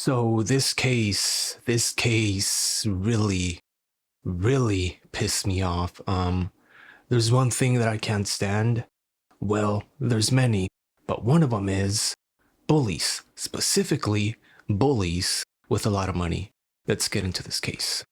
So this case really pissed me off. There's one thing that I can't stand. Well, there's many, but one of them is bullies, specifically bullies with a lot of money. Let's get into this case.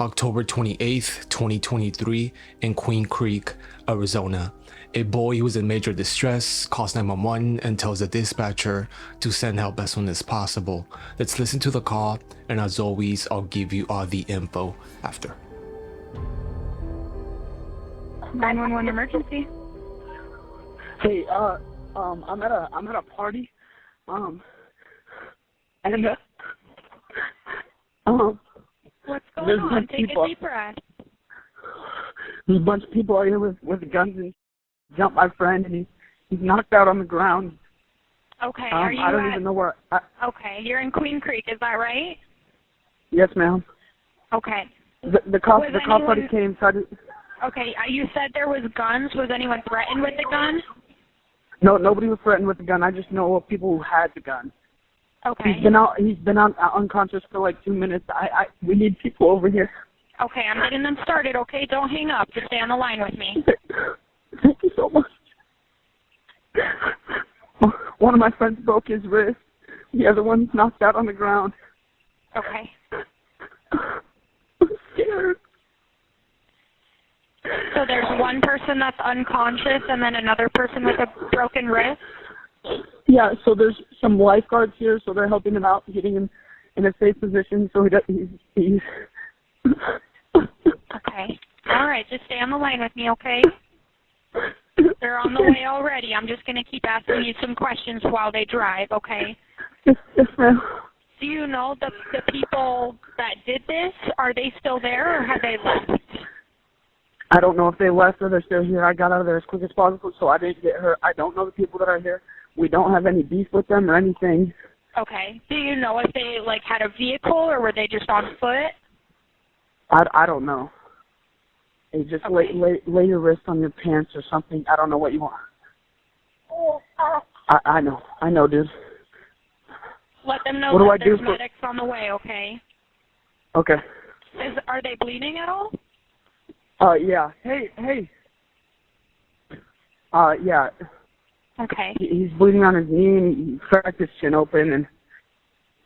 October 28th, 2023, in Queen Creek, Arizona. A boy who is in major distress calls 911 and tells the dispatcher to send help as soon as possible. Let's listen to the call, and as always, I'll give you all the info after. 911 emergency. Hey, I'm at a party, and What's going on? Take a deep breath. There's a bunch of people out here with guns and jumped my friend, and he's knocked out on the ground. Okay, I don't even know where. Okay, you're in Queen Creek, is that right? Yes, ma'am. Okay. The cops already came. Okay, you said there was guns. Was anyone threatened with the gun? No, nobody was threatened with the gun. I just know of people who had the gun. Okay. He's been out unconscious for like 2 minutes. We need people over here. Okay, I'm getting them started, okay? Don't hang up. Just stay on the line with me. Thank you so much. One of my friends broke his wrist. The other one's knocked out on the ground. Okay. I'm scared. So there's one person that's unconscious and then another person with a broken wrist? Yeah, so there's some lifeguards here, so they're helping him out, getting him in a safe position, so he's Okay. All right, just stay on the line with me, okay? They're on the way already. I'm just going to keep asking you some questions while they drive, okay? Yes, ma'am. Do you know the people that did this? Are they still there or have they left? I don't know if they left or they're still here. I got out of there as quick as possible, so I didn't get hurt. I don't know the people that are here. We don't have any beef with them or anything. Okay. Do you know if they, had a vehicle or were they just on foot? I don't know. Hey, just okay. lay your wrist on your pants or something. I don't know what you want. I know, dude. Let them know what do that I there's do medics on the way, okay? Okay. Are they bleeding at all? Yeah. Hey. Yeah. Okay. He's bleeding on his knee, and he cracked his chin open, and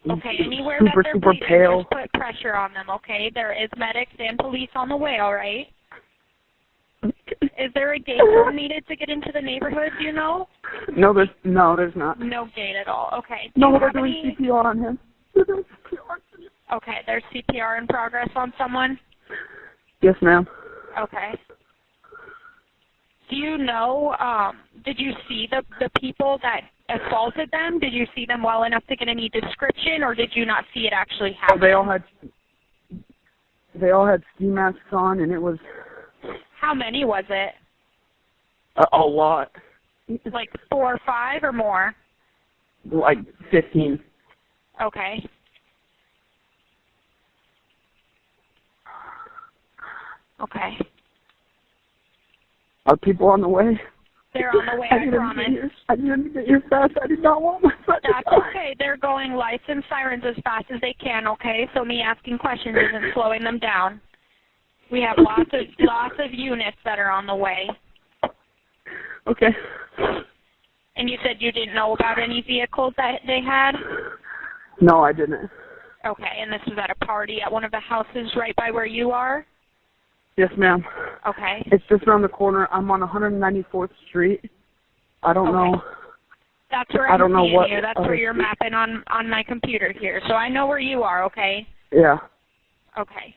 he's anywhere super, that they're super bleeding, pale. just put pressure on them, okay? There is medics and police on the way, all right? Is there a gate needed to get into the neighborhood, do you know? No, there's not. No gate at all, okay. No, they're doing CPR on him. Okay, there's CPR in progress on someone? Yes, ma'am. Okay. Do you know, did you see the people that assaulted them? Did you see them well enough to get any description, or did you not see it actually happen? They all had ski masks on, and it was... How many was it? A lot. Like 4 or 5 or more? Like 15. Okay. Okay. Are people on the way? They're on the way, I promise. I didn't get here fast. I did not want my friend to die. That's okay. They're going lights and sirens as fast as they can, okay? So me asking questions isn't slowing them down. We have lots of units that are on the way. Okay. And you said you didn't know about any vehicles that they had? No, I didn't. Okay, and this was at a party at one of the houses right by where you are? Yes, ma'am. Okay. It's just around the corner. I'm on 194th Street. I don't know. That's where I'm seeing you. That's where you're mapping on my computer here. So I know where you are, okay? Yeah. Okay.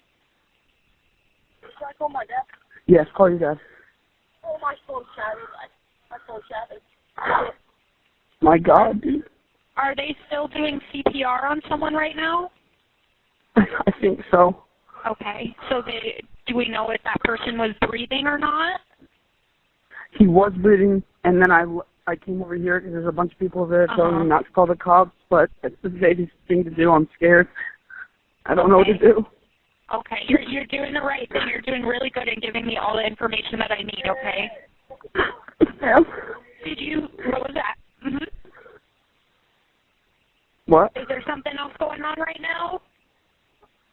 Should I call my dad? Yes, call your dad. Oh, my phone's shattered. My phone's shattered. My God, dude. Are they still doing CPR on someone right now? I think so. Okay. So do we know if that person was breathing or not? He was breathing, and then I came over here because there's a bunch of people there telling me not to call the cops, but it's the safest thing to do. I'm scared. I don't know what to do. Okay. You're doing the right thing. You're doing really good in giving me all the information that I need, okay? Ma'am? What? Is there something else going on right now?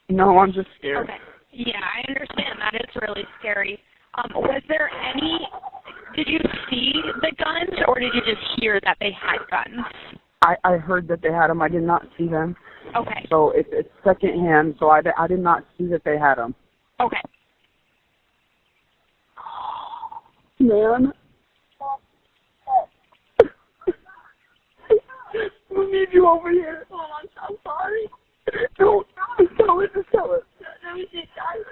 No, I'm just scared. Okay. Yeah, I understand that. It's really scary. Was there any, did you see the guns, or did you just hear that they had guns? I heard that they had them. I did not see them. Okay. So it's secondhand, so I did not see that they had them. Okay. Man. We need you over here. Oh, I'm sorry. Don't tell it. Just tell it. No, we just died.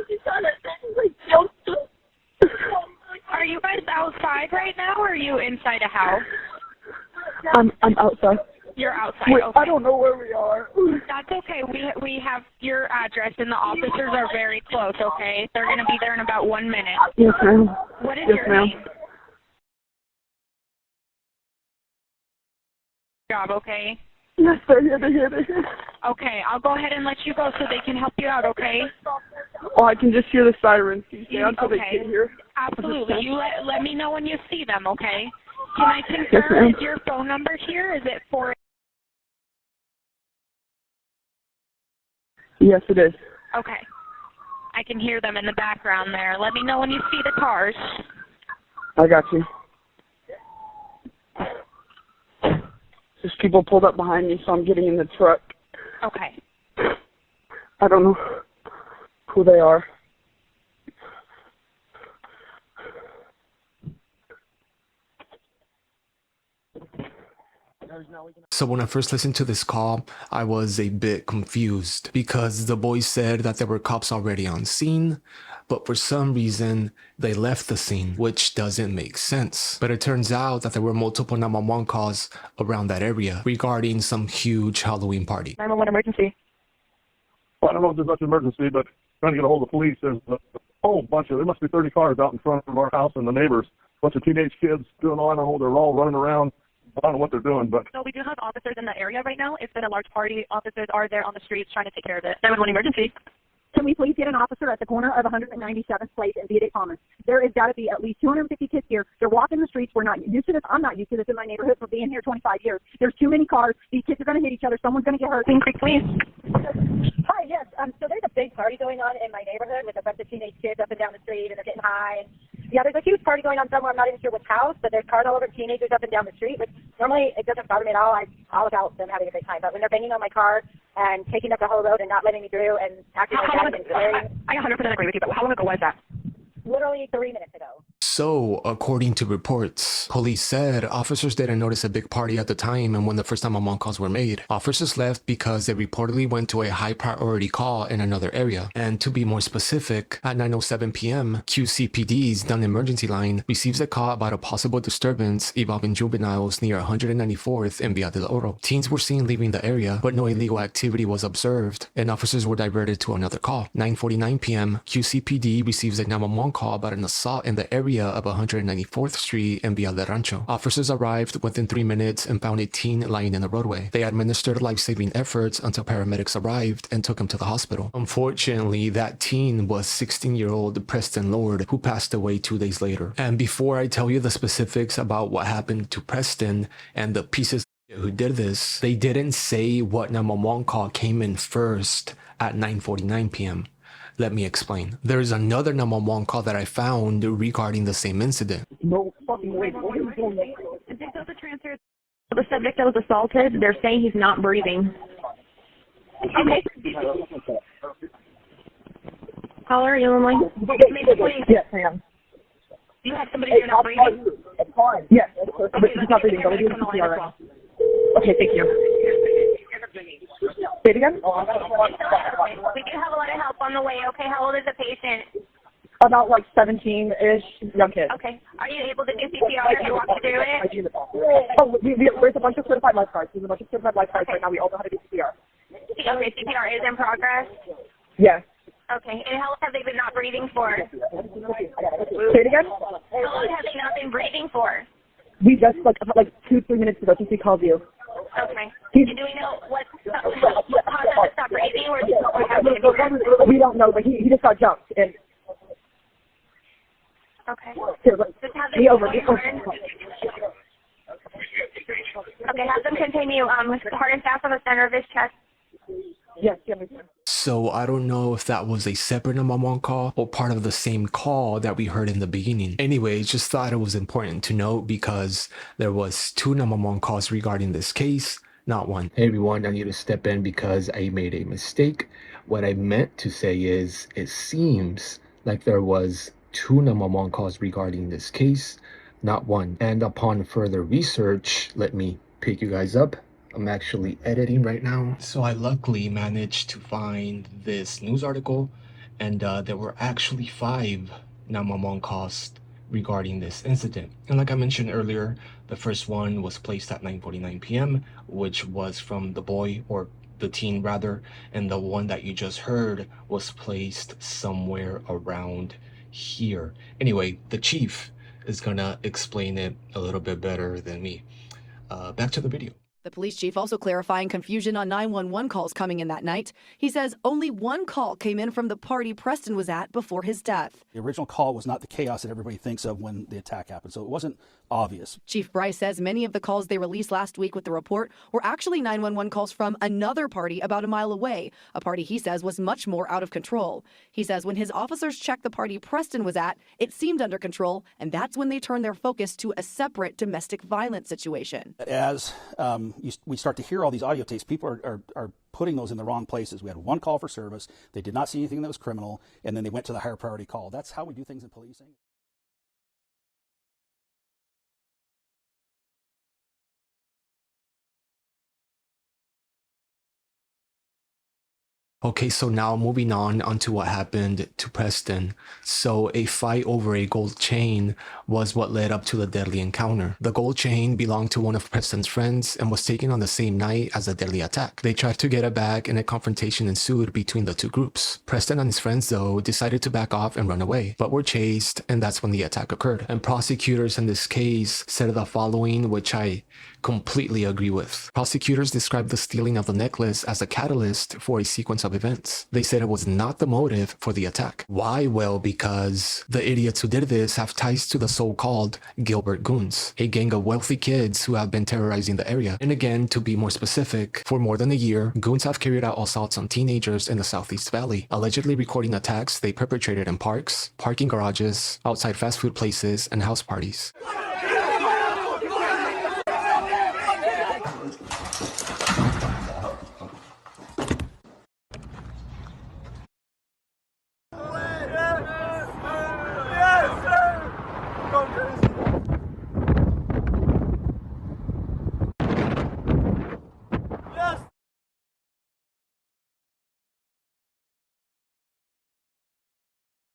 We saw that thing like joked. Are you guys outside right now, or are you inside a house? I'm outside. You're outside. Wait, okay. I don't know where we are. That's okay. We have your address, and the officers are very close, okay? They're going to be there in about 1 minute. Yes, ma'am. What is Yes, your ma'am. name? Job, okay? Yes, they're here. Okay, I'll go ahead and let you go so they can help you out, okay? Oh, I can just hear the sirens. Can you stay until Okay. they get here? Absolutely. You let me know when you see them, okay? Can I Yes, confirm, ma'am. is your phone number here? Is it 4? Yes, it is. Okay. I can hear them in the background there. Let me know when you see the cars. I got you. There's people pulled up behind me, so I'm getting in the truck. Okay. I don't know who they are. So when I first listened to this call, I was a bit confused because the boys said that there were cops already on scene, but for some reason they left the scene, which doesn't make sense. But it turns out that there were multiple 911 calls around that area regarding some huge Halloween party. 911 emergency. Well, I don't know if there's much emergency, but trying to get a hold of the police. There's a whole bunch of, there must be 30 cars out in front of our house and the neighbors. A bunch of teenage kids doing all, I don't know, they're all running around. I don't know what they're doing, but. So we do have officers in the area right now. It's been a large party. Officers are there on the streets trying to take care of it. 911 emergency. Can we please get an officer at the corner of 197th Place and Via Commons? There has got to be at least 250 kids here. They're walking the streets. We're not used to this. I'm not used to this in my neighborhood for being here 25 years. There's too many cars. These kids are going to hit each other. Someone's going to get hurt. Please. Hi, yes. So there's a big party going on in my neighborhood with a bunch of teenage kids up and down the street, and they're getting high. Yeah, there's a huge party going on somewhere. I'm not even sure which house, but there's cars all over, teenagers up and down the street, which normally it doesn't bother me at all. I'm all about them having a good time. But when they're banging on my car and taking up the whole road and not letting me through and acting like that and swearing, I 100% agree with you, but how long ago was that? literally 3 minutes ago. So, according to reports, police said officers didn't notice a big party at the time, and when the first 911 calls were made, officers left because they reportedly went to a high priority call in another area. And to be more specific, at 9:07 p.m., QCPD's Dunn Emergency Line receives a call about a possible disturbance involving juveniles near 194th and Via del Oro. Teens were seen leaving the area, but no illegal activity was observed, and officers were diverted to another call. 9:49 p.m., QCPD receives a 911 call about an assault in the area of 194th Street and Via del Rancho. Officers arrived within 3 minutes and found a teen lying in the roadway. They administered life-saving efforts until paramedics arrived and took him to the hospital. Unfortunately, that teen was 16-year-old Preston Lord, who passed away 2 days later. And before I tell you the specifics about what happened to Preston and the pieces who did this, they didn't say what 911 call came in first at 9:49 p.m. Let me explain. There's another 911 call that I found regarding the same incident. No fucking way. What are you doing? The subject that was assaulted, they're saying he's not breathing. Okay. Caller, are you on the line? Yes, ma'am. You have somebody who's not breathing? Yes, but he's not breathing. But we do CPR right. Okay, thank you. Say it again? We do have a lot of help on the way, okay? How old is the patient? About like 17-ish, young kid. Okay. Are you able to do CPR if you want to do it? Oh, there's a bunch of certified lifeguards. There's a bunch of certified lifeguards right now. We all know how to do CPR. Okay, CPR is in progress? Yes. Okay. And how long have they been not breathing for? Say it again? How long have they not been breathing for? We just, like 2-3 minutes ago, since we called you. Okay. And do we know what caused them to stop breathing, or what happened? We don't know, but he just got jumped. And Okay. here, Just have me them over. Okay, have them continue. Heart and fast on the center of his chest. Yes, yeah, sir. So I don't know if that was a separate 911 call or part of the same call that we heard in the beginning. Anyway, just thought it was important to note because there was 2 911 calls regarding this case, not one. Hey everyone, I need to step in because I made a mistake. What I meant to say is it seems like there was 2 911 calls regarding this case, not one. And upon further research, let me pick you guys up. I'm actually editing right now. So I luckily managed to find this news article, and there were actually 5 911 calls regarding this incident. And like I mentioned earlier, the first one was placed at 9:49 p.m., which was from the boy, or the teen rather, and the one that you just heard was placed somewhere around here. Anyway, the chief is gonna explain it a little bit better than me. Back to the video. The police chief also clarifying confusion on 911 calls coming in that night. He says only 1 call came in from the party Preston was at before his death. The original call was not the chaos that everybody thinks of when the attack happened, so it wasn't obvious. Chief Bryce says many of the calls they released last week with the report were actually 911 calls from another party about a mile away, a party he says was much more out of control. He says when his officers checked the party Preston was at, it seemed under control, and that's when they turned their focus to a separate domestic violence situation. As we start to hear all these audio tapes, people are putting those in the wrong places. We had 1 call for service. They did not see anything that was criminal, and then they went to the higher priority call. That's how we do things in policing. Okay, so now moving on onto what happened to Preston. So a fight over a gold chain was what led up to the deadly encounter. The gold chain belonged to one of Preston's friends and was taken on the same night as the deadly attack. They tried to get it back and a confrontation ensued between the 2 groups. Preston and his friends though decided to back off and run away, but were chased, and that's when the attack occurred. And prosecutors in this case said the following, which I completely agree with. Prosecutors described the stealing of the necklace as a catalyst for a sequence of events. They said it was not the motive for the attack. Why? Well, because the idiots who did this have ties to the so-called Gilbert Goons, a gang of wealthy kids who have been terrorizing the area. And again, to be more specific, for more than a year, goons have carried out assaults on teenagers in the Southeast Valley, allegedly recording attacks they perpetrated in parks, parking garages, outside fast food places, and house parties.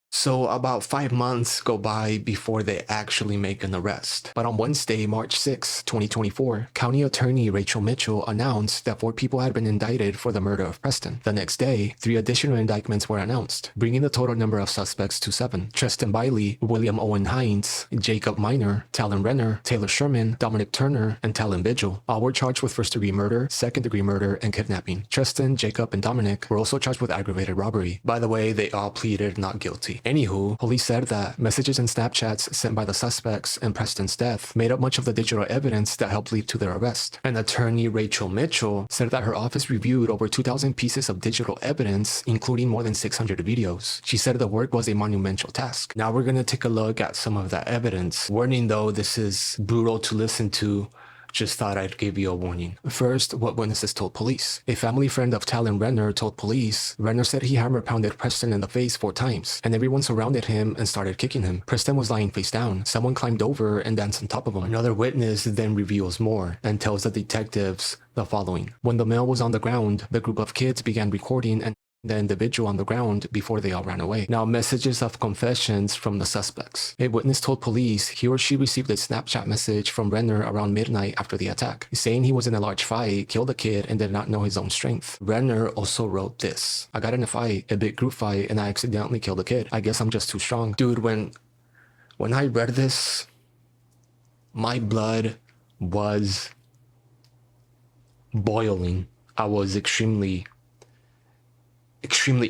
So about 5 months go by before they actually make an arrest. But on Wednesday, March 6, 2024, County Attorney Rachel Mitchell announced that 4 people had been indicted for the murder of Preston. The next day, 3 additional indictments were announced, bringing the total number of suspects to 7. Tristan Biley, William Owen Hines, Jacob Minor, Talon Renner, Taylor Sherman, Dominic Turner, and Talon Vigil. All were charged with first-degree murder, second-degree murder, and kidnapping. Tristan, Jacob, and Dominic were also charged with aggravated robbery. By the way, they all pleaded not guilty. Anywho, police said that messages and Snapchats sent by the suspects in Preston's death made up much of the digital evidence that helped lead to their arrest. And attorney Rachel Mitchell said that her office reviewed over 2,000 pieces of digital evidence, including more than 600 videos. She said the work was a monumental task. Now we're gonna take a look at some of that evidence. Warning though, this is brutal to listen to. Just thought I'd give you a warning. First, what witnesses told police. A family friend of Talon Renner told police Renner said he hammer-pounded Preston in the face 4 times, and everyone surrounded him and started kicking him. Preston was lying face down. Someone climbed over and danced on top of him. Another witness then reveals more and tells the detectives the following. When the male was on the ground, the group of kids began recording and the individual on the ground before they all ran away. Now, messages of confessions from the suspects. A witness told police he or she received a Snapchat message from Renner around midnight after the attack, saying he was in a large fight, killed a kid, and did not know his own strength. Renner also wrote this. I got in a fight, a big group fight, and I accidentally killed a kid. I guess I'm just too strong. Dude, when I read this, my blood was boiling. I was extremely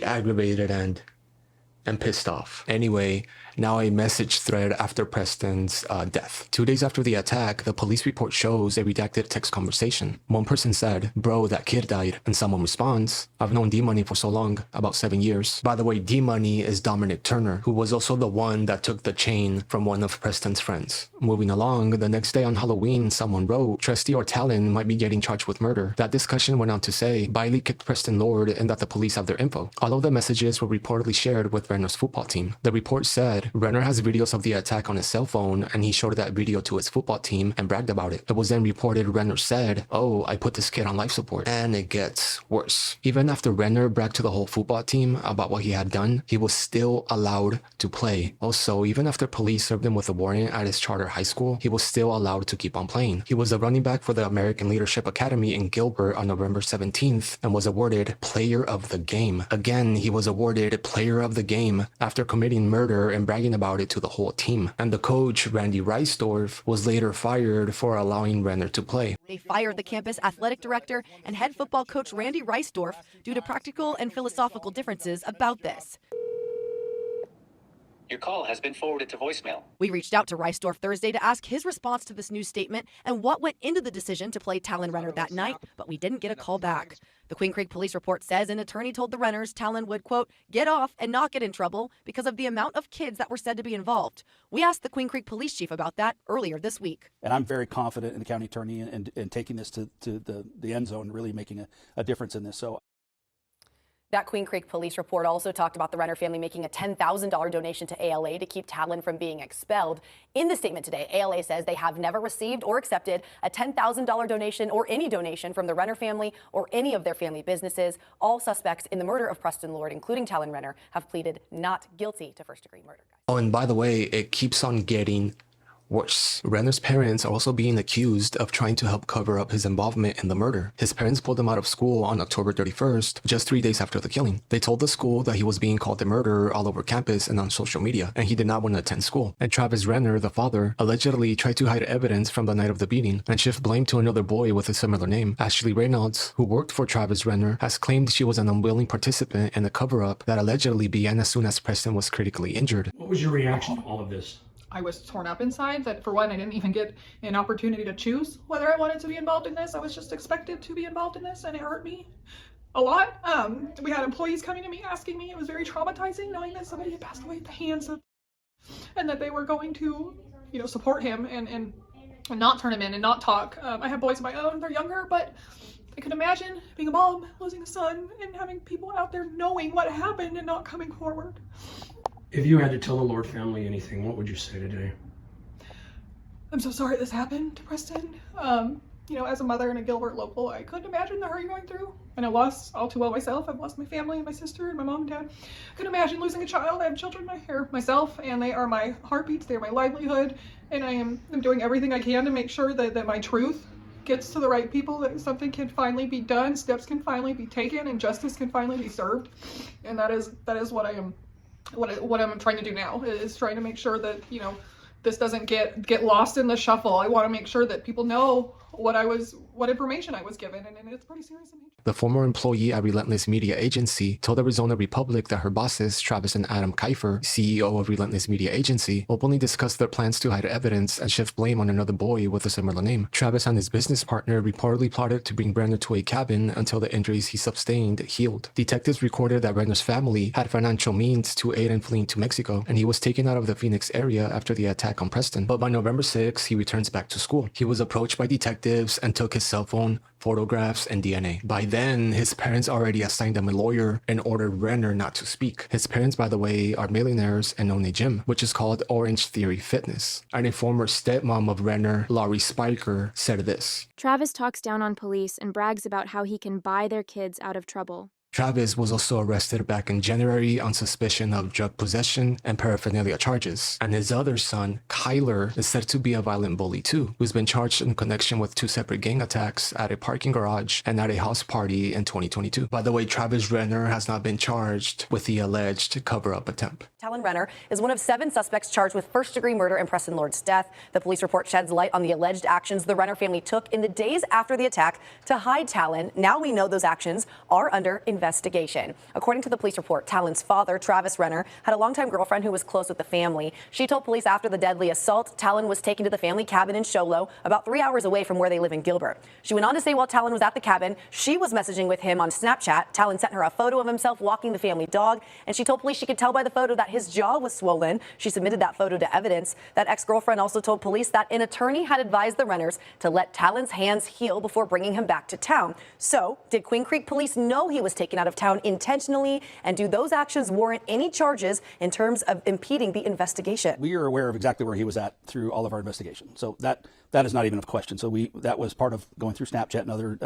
aggravated and pissed off. Anyway, now a message thread after Preston's death. 2 days after the attack, the police report shows a redacted text conversation. One person said, "Bro, that kid died," and someone responds, "I've known D-Money for so long, about 7 years." By the way, D-Money is Dominic Turner, who was also the one that took the chain from one of Preston's friends. Moving along, the next day on Halloween, someone wrote, "Trustee or Talon might be getting charged with murder." That discussion went on to say, Bailey kicked Preston Lord and that the police have their info. All of the messages were reportedly shared with Renner's football team. The report said, Renner has videos of the attack on his cell phone and he showed that video to his football team and bragged about it. It was then reported Renner said, "Oh, I put this kid on life support." And it gets worse. Even after Renner bragged to the whole football team about what he had done, he was still allowed to play. Also, even after police served him with a warrant at his charter high school, he was still allowed to keep on playing. He was a running back for the American Leadership Academy in Gilbert on November 17th and was awarded Player of the Game. Again, he was awarded Player of the Game after committing murder and bragging about it to the whole team. And the coach, Randy Reisdorf, was later fired for allowing Renner to play. They fired the campus athletic director and head football coach Randy Reisdorf due to practical and philosophical differences about this. Your call has been forwarded to voicemail. We reached out to Reisdorf Thursday to ask his response to this news statement and what went into the decision to play Talon Renner that night, but we didn't get a call back. The Queen Creek Police report says an attorney told the Renners Talon would, quote, get off and not get in trouble because of the amount of kids that were said to be involved. We asked the Queen Creek Police Chief about that earlier this week. And I'm very confident in the county attorney and taking this to the end zone, really making a difference in this. So. That Queen Creek Police report also talked about the Renner family making a $10,000 donation to ALA to keep Talon from being expelled. In the statement today, ALA says they have never received or accepted a $10,000 donation or any donation from the Renner family or any of their family businesses. All suspects in the murder of Preston Lord, including Talon Renner, have pleaded not guilty to first-degree murder. Oh, and by the way, it keeps on getting worse. Renner's parents are also being accused of trying to help cover up his involvement in the murder. His parents pulled him out of school on October 31st, just 3 days after the killing. They told the school that he was being called a murderer all over campus and on social media, and he did not want to attend school. And Travis Renner, the father, allegedly tried to hide evidence from the night of the beating and shift blame to another boy with a similar name. Ashley Reynolds, who worked for Travis Renner, has claimed she was an unwilling participant in a cover-up that allegedly began as soon as Preston was critically injured. What was your reaction to all of this? I was torn up inside. That for one, I didn't even get an opportunity to choose whether I wanted to be involved in this. I was just expected to be involved in this, and it hurt me a lot. We had employees coming to me asking me. It was very traumatizing knowing that somebody had passed away at the hands of, and that they were going to, support him and not turn him in and not talk. I have boys of my own. They're younger, but I could imagine being a mom, losing a son, and having people out there knowing what happened and not coming forward. If you had to tell the Lord family anything, what would you say today? I'm so sorry this happened to Preston. As a mother and a Gilbert local, I couldn't imagine the hurt you're going through. And I lost all too well myself. I've lost my family and my sister and my mom and dad. I couldn't imagine losing a child. I have children myself, and they are my heartbeats. They're my livelihood. And I'm doing everything I can to make sure that my truth gets to the right people, that something can finally be done, steps can finally be taken, and justice can finally be served. And that is what I am. What I'm trying to do now is trying to make sure that, this doesn't get lost in the shuffle. I want to make sure that people know what information I was given, and it's pretty serious in nature. The former employee at Relentless Media Agency told Arizona Republic that her bosses, Travis and Adam Kiefer, CEO of Relentless Media Agency, openly discussed their plans to hide evidence and shift blame on another boy with a similar name. Travis and his business partner reportedly plotted to bring Renner to a cabin until the injuries he sustained healed. Detectives recorded that Renner's family had financial means to aid in fleeing to Mexico, and he was taken out of the Phoenix area after the attack on Preston. But by November 6, he returns back to school. He was approached by detectives and took his cell phone, photographs, and DNA. By then, his parents already assigned him a lawyer and ordered Renner not to speak. His parents, by the way, are millionaires and own a gym, which is called Orange Theory Fitness. And a former stepmom of Renner, Laurie Spiker, said this. Travis talks down on police and brags about how he can buy their kids out of trouble. Travis was also arrested back in January on suspicion of drug possession and paraphernalia charges. And his other son, Kyler, is said to be a violent bully too, who's been charged in connection with 2 separate gang attacks at a parking garage and at a house party in 2022. By the way, Travis Renner has not been charged with the alleged cover-up attempt. Talon Renner is one of 7 suspects charged with first-degree murder in Preston Lord's death. The police report sheds light on the alleged actions the Renner family took in the days after the attack to hide Talon. Now we know those actions are under investigation. investigation. According to the police report, Talon's father, Travis Renner, had a longtime girlfriend who was close with the family. She told police after the deadly assault, Talon was taken to the family cabin in Show Low, about 3 hours away from where they live in Gilbert. She went on to say while Talon was at the cabin, she was messaging with him on Snapchat. Talon sent her a photo of himself walking the family dog, and she told police she could tell by the photo that his jaw was swollen. She submitted that photo to evidence. That ex-girlfriend also told police that an attorney had advised the Renners to let Talon's hands heal before bringing him back to town. So, did Queen Creek police know he was taken out of town intentionally, and do those actions warrant any charges in terms of impeding the investigation? We are aware of exactly where he was at through all of our investigation, so that is not even a question. So that was part of going through Snapchat and other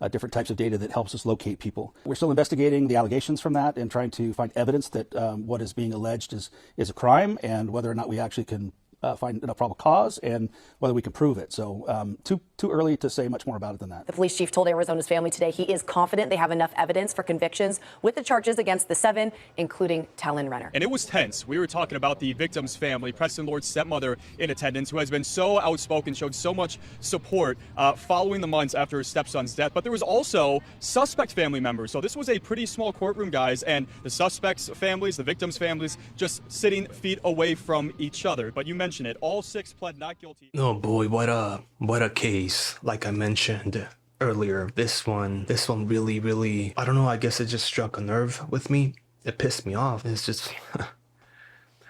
different types of data that helps us locate people. We're still investigating the allegations from that and trying to find evidence that what is being alleged is a crime, and whether or not we actually can find a probable cause and whether we can prove it. So too early to say much more about it than that. The police chief told Arizona's family today he is confident they have enough evidence for convictions with the charges against the 7, including Talon Renner. And it was tense. We were talking about the victim's family, Preston Lord's stepmother in attendance, who has been so outspoken, showed so much support following the months after her stepson's death. But there was also suspect family members. So this was a pretty small courtroom, guys, and the suspects' families, the victims' families, just sitting feet away from each other. But you mentioned it, all 6 pled not guilty. Oh boy, what a case. Like I mentioned earlier, this one really, I don't know, I guess it just struck a nerve with me. It pissed me off. It's just I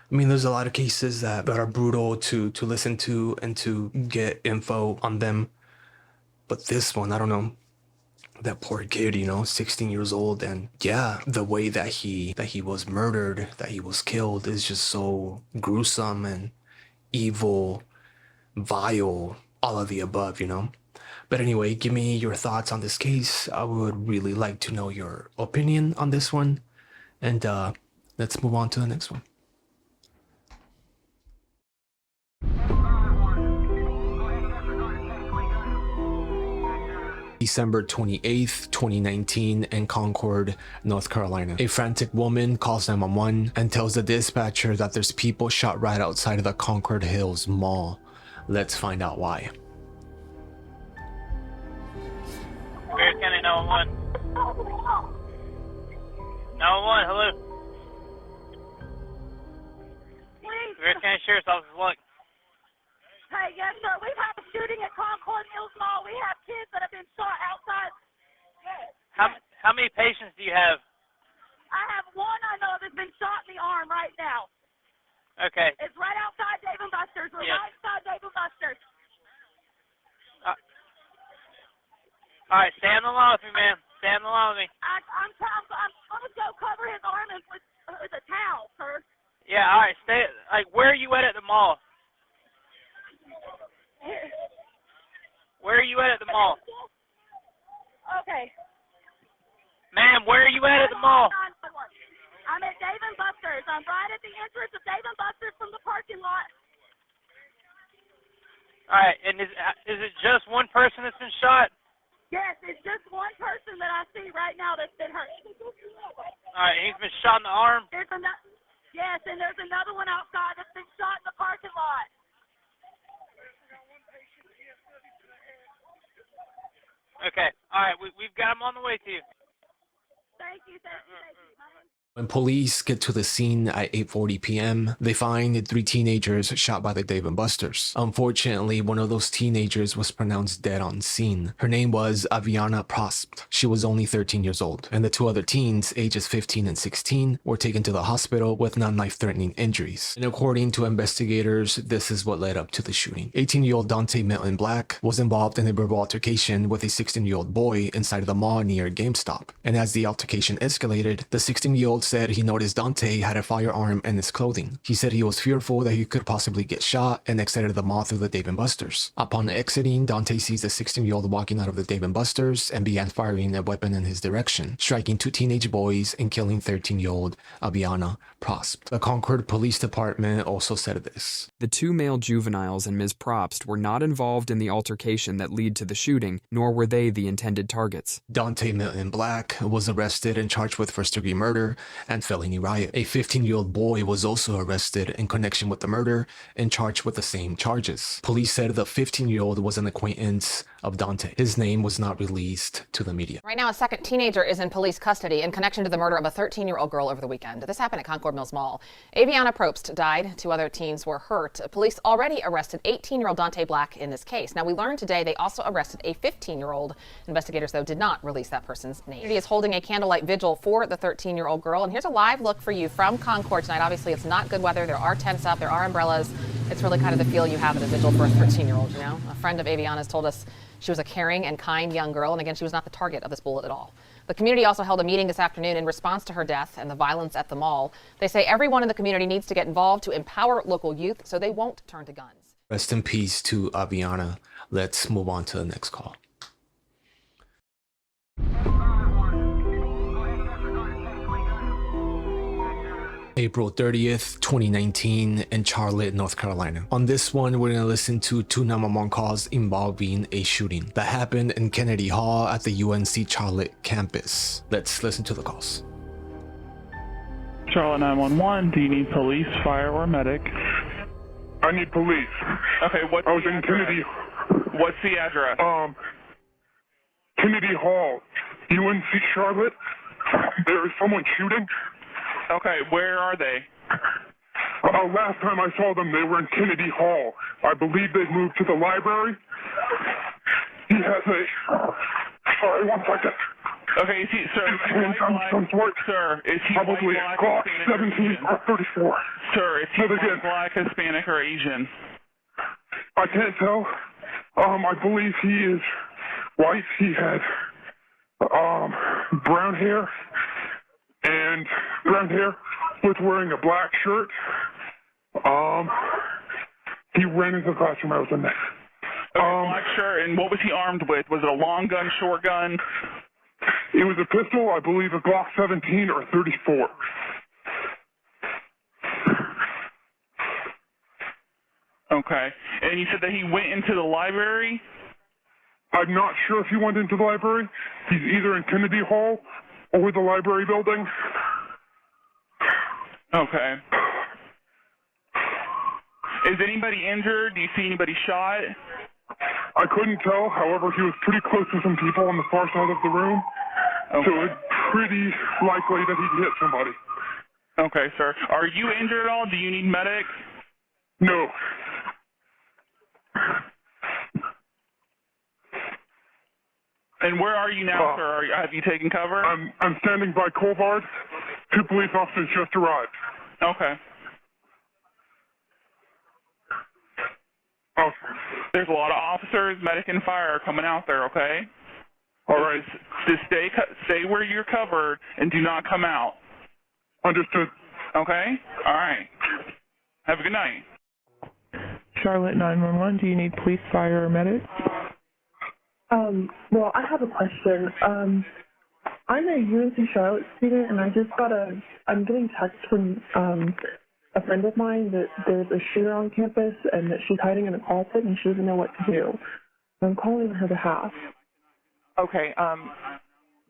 mean, there's a lot of cases that are brutal to listen to and to get info on them, but this one, I don't know, that poor kid, 16 years old, and yeah, the way that he was murdered, that he was killed, is just so gruesome and evil, vile, all of the above, But anyway, give me your thoughts on this case. I would really like to know your opinion on this one. And let's move on to the next one. December 28th, 2019 in Concord, North Carolina. A frantic woman calls 911 and tells the dispatcher that there's people shot right outside of the Concord Hills Mall. Let's find out why. Great County 911. 911, hello. Great County Sheriff's Office, what? Hey, yes, sir. We've had a shooting at Concord Hills Mall. We have kids that have been shot outside. Yes. How many patients do you have? I have one I know that's been shot in the arm right now. Okay. It's right outside Dave & Buster's. We're right outside Dave & Buster's. All right, stay on the line with me, man. Stay on the line with me. I'm going to go cover his arm with a towel, sir. Yeah, all right, stay. Like, where are you at the mall? Where are you at the mall? Okay. Ma'am, where are you at the mall? I'm at Dave & Buster's. I'm right at the entrance of Dave & Buster's from the parking lot. All right, and is it just one person that's been shot? Yes, it's just one person that I see right now that's been hurt. All right, he's been shot in the arm? Yes, and there's another one outside that's been shot in the parking lot. Okay, all right, we've got him on the way to you. Thank you. When police get to the scene at 8:40 p.m., they find 3 teenagers shot by the Dave & Buster's. Unfortunately, one of those teenagers was pronounced dead on scene. Her name was Aviana Prospt. She was only 13 years old, and the 2 other teens, ages 15 and 16, were taken to the hospital with non-life-threatening injuries. And according to investigators, this is what led up to the shooting. 18-year-old Dante Milton Black was involved in a verbal altercation with a 16-year-old boy inside of the mall near GameStop. And as the altercation escalated, the 16-year-old said he noticed Dante had a firearm in his clothing. He said he was fearful that he could possibly get shot and exited the mall through the Dave & Buster's. Upon exiting, Dante sees the 16-year-old walking out of the Dave & Buster's and began firing a weapon in his direction, striking 2 teenage boys and killing 13-year-old Aviana Prospt. The Concord Police Department also said this. The 2 male juveniles and Ms. Probst were not involved in the altercation that led to the shooting, nor were they the intended targets. Dante Milton Black was arrested and charged with first-degree murder and felony riot. A 15-year-old boy was also arrested in connection with the murder and charged with the same charges. Police said the 15-year-old was an acquaintance of Dante. His name was not released to the media. Right now, a second teenager is in police custody in connection to the murder of a 13-year-old girl over the weekend. This happened at Concord Mills Mall. Aviana Probst died. 2 other teens were hurt. Police already arrested 18-year-old Dante Black in this case. Now, we learned today they also arrested a 15-year-old. Investigators, though, did not release that person's name. The community is holding a candlelight vigil for the 13-year-old girl. And here's a live look for you from Concord tonight. Obviously, it's not good weather. There are tents up. There are umbrellas. It's really kind of the feel you have at a vigil for a 13-year-old, you know? A friend of Aviana's told us she was a caring and kind young girl, and again, she was not the target of this bullet at all. The community also held a meeting this afternoon in response to her death and the violence at the mall. They say everyone in the community needs to get involved to empower local youth so they won't turn to guns. Rest in peace to Aviana. Let's move on to the next call. April 30th, 2019 in Charlotte, North Carolina. On this one, we're going to listen to 2 911 calls involving a shooting that happened in Kennedy Hall at the UNC Charlotte campus. Let's listen to the calls. Charlotte 911, do you need police, fire, or medic? I need police. Okay, I was in Kennedy. What's the address? Kennedy Hall, UNC Charlotte. There is someone shooting. Okay, where are they? Last time I saw them, they were in Kennedy Hall. I believe they've moved to the library. He has a... Sorry, one second. Okay, is he... Sir, is he some sort. Sir, is he probably Glock 17 or 34. Sir, is he Black, Hispanic, or Asian? I can't tell. I believe he is white. He had brown hair with wearing a black shirt. He ran into the classroom. I was in there. Black shirt, and what was he armed with? Was it a long gun, short gun? It was a pistol, I believe a Glock 17 or 34. Okay, and you said that he went into the library? I'm not sure if he went into the library. He's either in Kennedy Hall or the library building. Okay. Is anybody injured? Do you see anybody shot? I couldn't tell. However, he was pretty close to some people on the far side of the room. Okay. So it's pretty likely that he hit somebody. Okay, sir. Are you injured at all? Do you need medic? No. And where are you now, sir? Have you taken cover? I'm standing by Colvard. 2 police officers just arrived. Okay. Oh. There's a lot of officers, medic, and fire coming out there, okay? All right. Just stay where you're covered and do not come out. Understood. Okay? All right. Have a good night. Charlotte 911, do you need police, fire, or medic? Well, I have a question. I'm a UNC Charlotte student, and I'm getting texts from a friend of mine that there's a shooter on campus and that she's hiding in a closet and she doesn't know what to do. I'm calling on her behalf. Okay,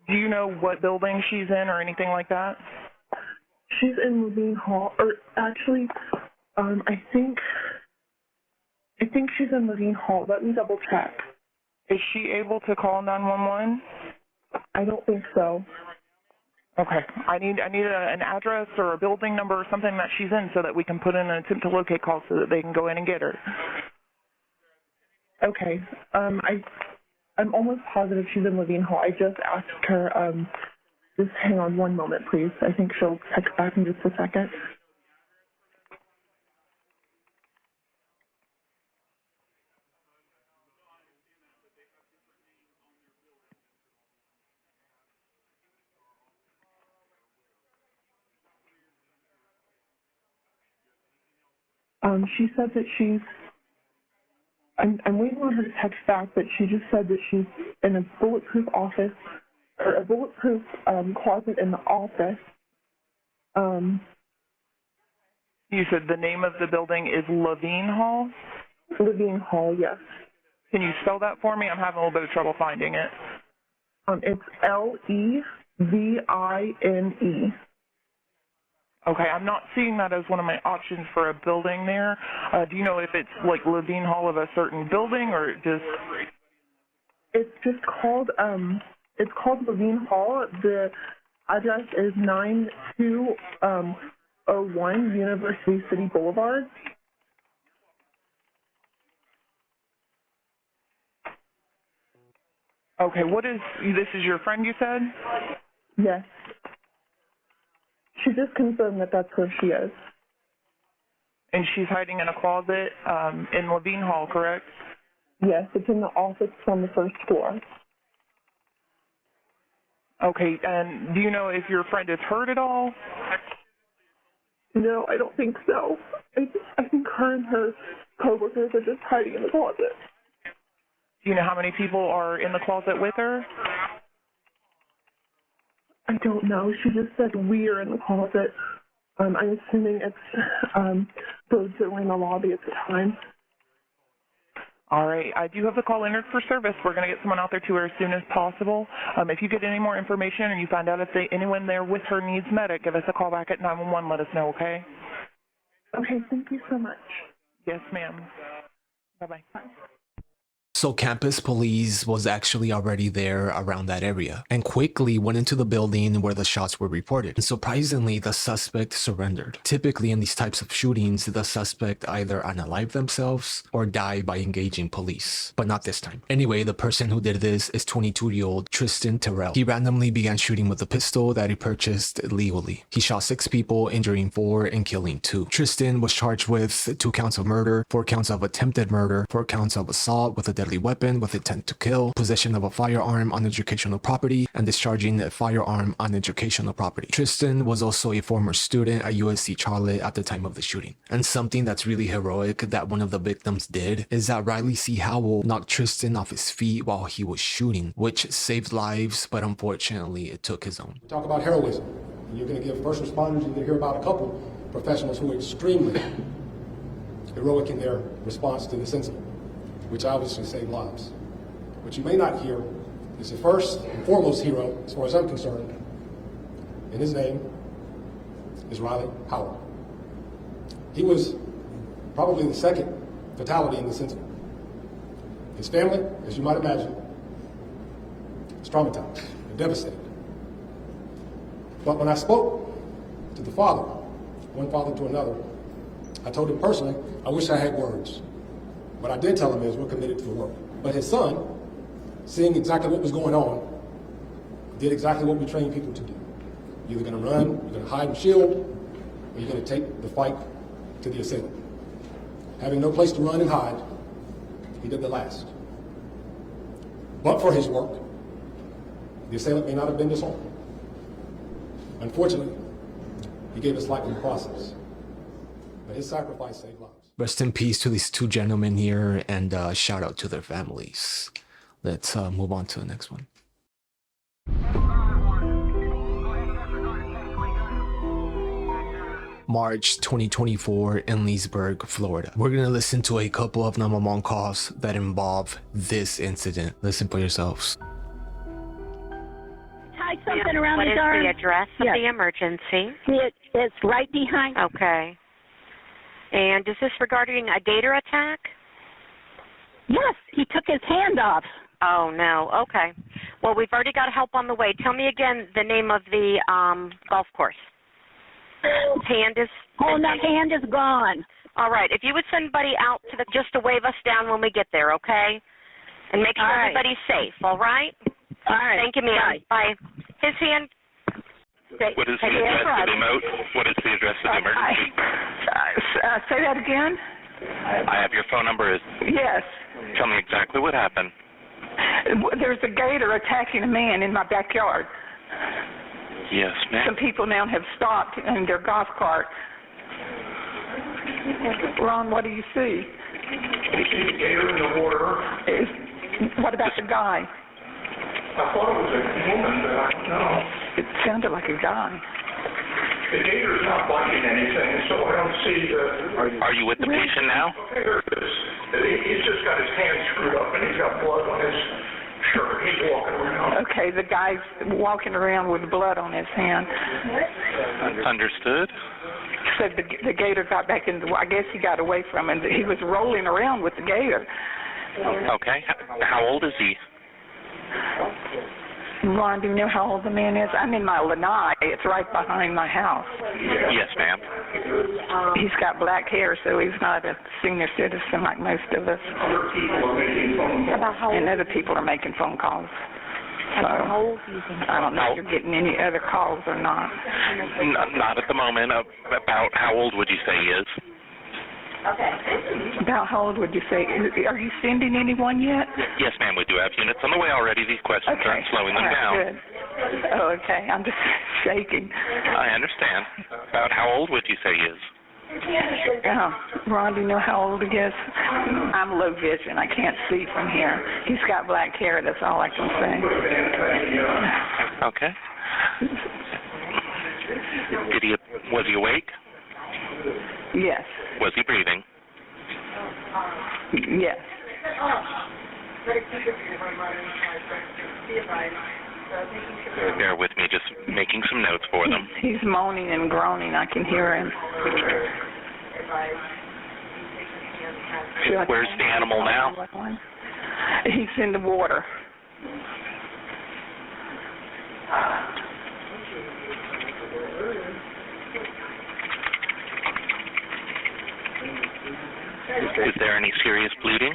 do you know what building she's in or anything like that? She's in Levine Hall, or actually, I think she's in Levine Hall. Let me double check. Is she able to call 911? I don't think so. Okay. I need an address or a building number or something that she's in so that we can put in an attempt to locate call so that they can go in and get her. Okay. I'm almost positive she's in Levine Hall. I just asked her, just hang on one moment, please. I think she'll text back in just a second. She said that I'm waiting on her to text back, but she just said that she's in a bulletproof office, or a bulletproof closet in the office. You said the name of the building is Levine Hall? Levine Hall, yes. Can you spell that for me? I'm having a little bit of trouble finding it. It's Levine. Okay, I'm not seeing that as one of my options for a building there. Do you know if it's like Levine Hall of a certain building or just? It's just called it's called Levine Hall. The address is 9201 University City Boulevard. Okay, this is your friend you said? Yes. She just confirmed that that's where she is. And she's hiding in a closet in Levine Hall, correct? Yes, it's in the office on the first floor. Okay, and do you know if your friend is hurt at all? No, I don't think so. I think her and her coworkers are just hiding in the closet. Do you know how many people are in the closet with her? I don't know. She just said we are in the closet. I'm assuming it's those that were in the lobby at the time. All right. I do have the call entered for service. We're going to get someone out there to her as soon as possible. If you get any more information and you find out if anyone there with her needs medic, give us a call back at 911. Let us know, okay? Okay. Thank you so much. Yes, ma'am. Bye-bye. Bye. So campus police was actually already there around that area and quickly went into the building where the shots were reported. And surprisingly, the suspect surrendered. Typically in these types of shootings, the suspect either unalive themselves or die by engaging police, but not this time. Anyway, the person who did this is 22-year-old Tristan Terrell. He randomly began shooting with a pistol that he purchased illegally. He shot 6 people, injuring 4 and killing 2. Tristan was charged with 2 counts of murder, 4 counts of attempted murder, 4 counts of assault with a deadly weapon with intent to kill, possession of a firearm on educational property, and discharging a firearm on educational property. Tristan was also a former student at USC Charlotte at the time of the shooting. And something that's really heroic that one of the victims did is that Riley C. Howell knocked Tristan off his feet while he was shooting, which saved lives, but unfortunately it took his own. Talk about heroism. You're going to give first responders, you're going to hear about a couple professionals who are extremely heroic in their response to this incident, which obviously saved lives. What you may not hear is the first and foremost hero, as far as I'm concerned, and his name is Riley Howell. He was probably the second fatality in this incident. His family, as you might imagine, is traumatized and devastated. But when I spoke to the father, one father to another, I told him personally, I wish I had words. What I did tell him is we're committed to the work. But his son, seeing exactly what was going on, did exactly what we train people to do. You're either going to run, you're going to hide and shield, or you're going to take the fight to the assailant. Having no place to run and hide, he did the last. But for his work, the assailant may not have been disarmed. Unfortunately, he gave his life in the process. But his sacrifice saved lives. Rest in peace to these 2 gentlemen here, and shout out to their families. Let's move on to the next one. March 2024 in Leesburg, Florida. We're gonna listen to a couple of 911 calls that involve this incident. Listen for yourselves. Tie something around his arm. What is the address of the emergency? It's right behind. Okay. And is this regarding a gator attack? Yes, he took his hand off. Oh, no. Okay. Well, we've already got help on the way. Tell me again the name of the golf course. Hand is... Oh, that hand is gone. All right. If you would send somebody out to just to wave us down when we get there, okay? And make sure everybody's safe, all right? All right. Thank you, ma'am. Bye. His hand... What is the address of the remote? What is the address of the emergency? Say that again? I have your phone number. Yes. Tell me exactly what happened. There's a gator attacking a man in my backyard. Yes, ma'am. Some people now have stopped in their golf cart. Ron, what do you see? You see the gator in the water. What about the guy? I thought it was a woman, but I don't know. It sounded like a guy. The gator's not biting anything, so I don't see the... Are you with the patient now? There it is. He's just got his hand screwed up and he's got blood on his shirt. He's walking around. Okay, the guy's walking around with blood on his hand. Understood. said the gator got back in the, I guess he got away from him. He was rolling around with the gator. Okay. How old is he? Ron, do you know how old the man is? I'm in my lanai. It's right behind my house. Yes, ma'am. He's got black hair, so he's not a senior citizen like most of us. And other people are making phone calls. So, I don't know if you're getting any other calls or not. Not at the moment. About how old would you say he is? About how old would you say? Are you sending anyone yet? Yes, ma'am. We do have units on the way already. These questions aren't slowing them down. Good. Oh, okay. I'm just shaking. I understand. About how old would you say he is? Ron, do you know how old he is? I'm low vision. I can't see from here. He's got black hair. That's all I can say. Okay. Was he awake? Yes. Was he breathing? Yes. Bear with me, just making some notes for them. He's moaning and groaning. I can hear him. Where's the animal now? He's in the water. Is there any serious bleeding?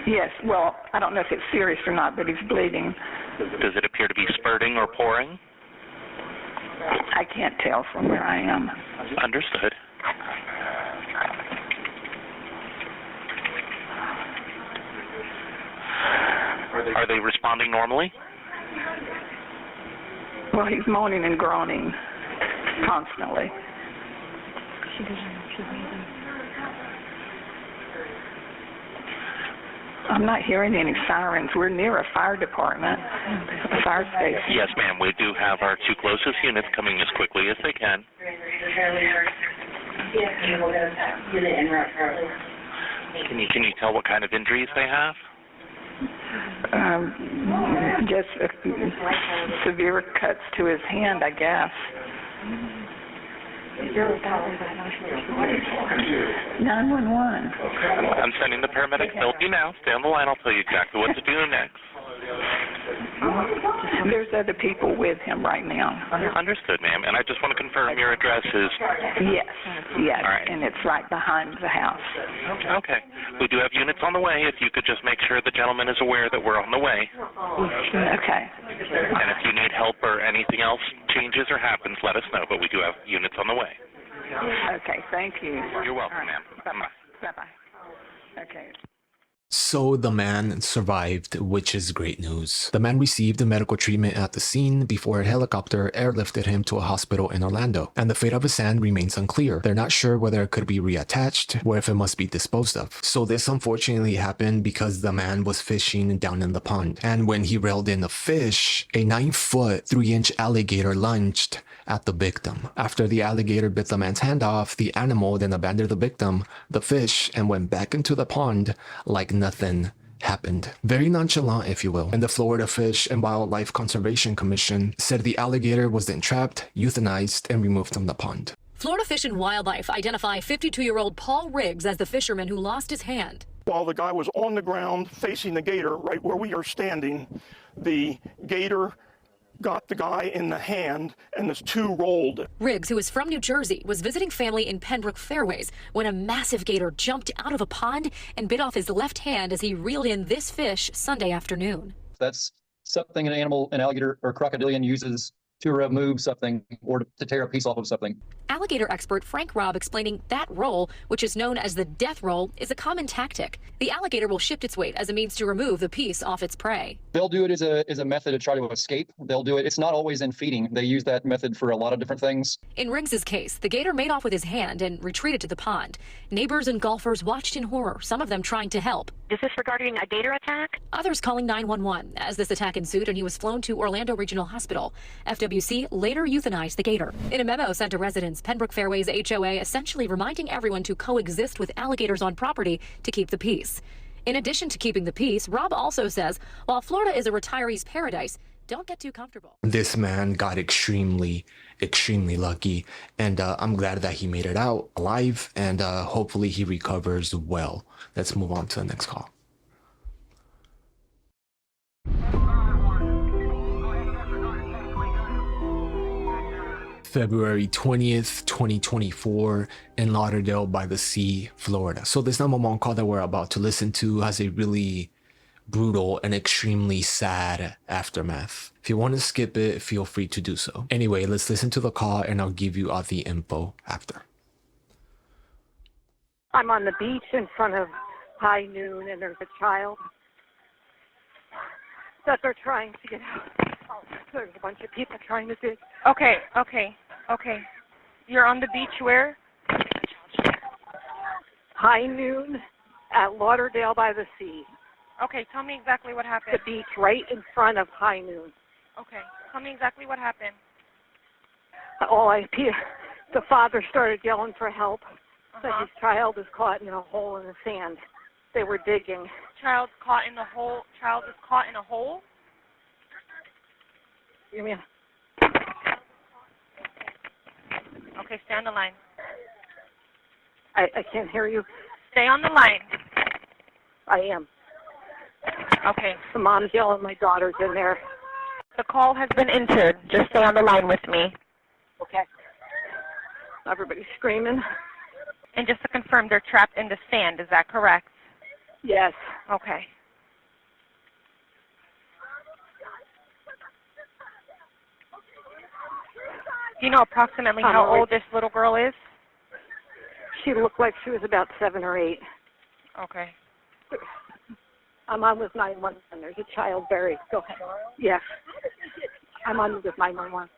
Yes, well, I don't know if it's serious or not, but he's bleeding. Does it appear to be spurting or pouring? I can't tell from where I am. Understood. Are they responding normally? Well, he's moaning and groaning constantly. I'm not hearing any sirens. We're near a fire department, a fire station. Yes, ma'am. We do have our two closest units coming as quickly as they can. Can you tell what kind of injuries they have? Just severe cuts to his hand, I guess. 911. I'm sending the paramedics to help you now. Stay on the line. I'll tell you exactly what to do next. There's other people with him right now. Understood, ma'am. And I just want to confirm your address is... Yes, All right. and it's right behind the house. Okay. We do have units on the way. If you could just make sure the gentleman is aware that we're on the way. Okay. And if you need help or anything else changes or happens, let us know. But we do have units on the way. Okay, thank you. You're welcome, ma'am. Bye-bye. Bye-bye. Okay. So the man survived, which is great news. The man received medical treatment at the scene before a helicopter airlifted him to a hospital in Orlando, and the fate of his hand remains unclear. They're not sure whether it could be reattached or if it must be disposed of. So this unfortunately happened because the man was fishing down in the pond, and when he reeled in a fish, a 9-foot, 3-inch alligator lunged at the victim. After the alligator bit the man's hand off, the animal then abandoned the victim, the fish, and went back into the pond like nothing happened. Very nonchalant, if you will. And the Florida Fish and Wildlife Conservation Commission said the alligator was then trapped, euthanized, and removed from the pond. Florida Fish and Wildlife identify 52-year-old Paul Riggs as the fisherman who lost his hand. While the guy was on the ground facing the gator, right where we are standing, the gator got the guy in the hand, and the two rolled. Riggs, who is from New Jersey, was visiting family in Pembroke Fairways when a massive gator jumped out of a pond and bit off his left hand as he reeled in this fish Sunday afternoon. That's something an alligator or crocodilian uses to remove something or to tear a piece off of something. Alligator expert Frank Robb explaining that roll, which is known as the death roll, is a common tactic. The alligator will shift its weight as a means to remove the piece off its prey. They'll do it as a method to try to escape. They'll do it. It's not always in feeding. They use that method for a lot of different things. In Riggs's case, the gator made off with his hand and retreated to the pond. Neighbors and golfers watched in horror, some of them trying to help. Is this regarding a gator attack? Others calling 911 as this attack ensued and he was flown to Orlando Regional Hospital. FWC later euthanized the gator. In a memo sent to residents, Pembroke Fairways HOA essentially reminding everyone to coexist with alligators on property to keep the peace. In addition to keeping the peace, Rob also says while Florida is a retiree's paradise, don't get too comfortable. This man got extremely lucky, and I'm glad that he made it out alive, and hopefully he recovers well. Let's move on to the next call. February 20th, 2024, in Lauderdale by the Sea, Florida. So this 911 call that we're about to listen to has a really brutal and extremely sad aftermath. If you want to skip it, feel free to do so. Anyway, let's listen to the call and I'll give you all the info after. I'm on the beach in front of High Noon, and there's a child that they're trying to get out. There's a bunch of people trying to dig. Okay. You're on the beach where? High Noon at Lauderdale by the Sea. Okay, tell me exactly what happened. The beach right in front of High Noon. Okay, tell me exactly what happened. The father started yelling for help. That his child is caught in a hole in the sand. They were digging. Child is caught in a hole? You mean? Okay, stay on the line. I can't hear you. Stay on the line. I am. Okay. The mom's yelling, my daughter's in there. The call has been entered. Just stay on the line with me. Okay. Everybody's screaming. And just to confirm, they're trapped in the sand. Is that correct? Yes. Okay. Do you know approximately how old this little girl is? She looked like she was about 7 or 8. Okay. I'm on with 911. There's a child buried. Go ahead. Yes. I'm on with 911.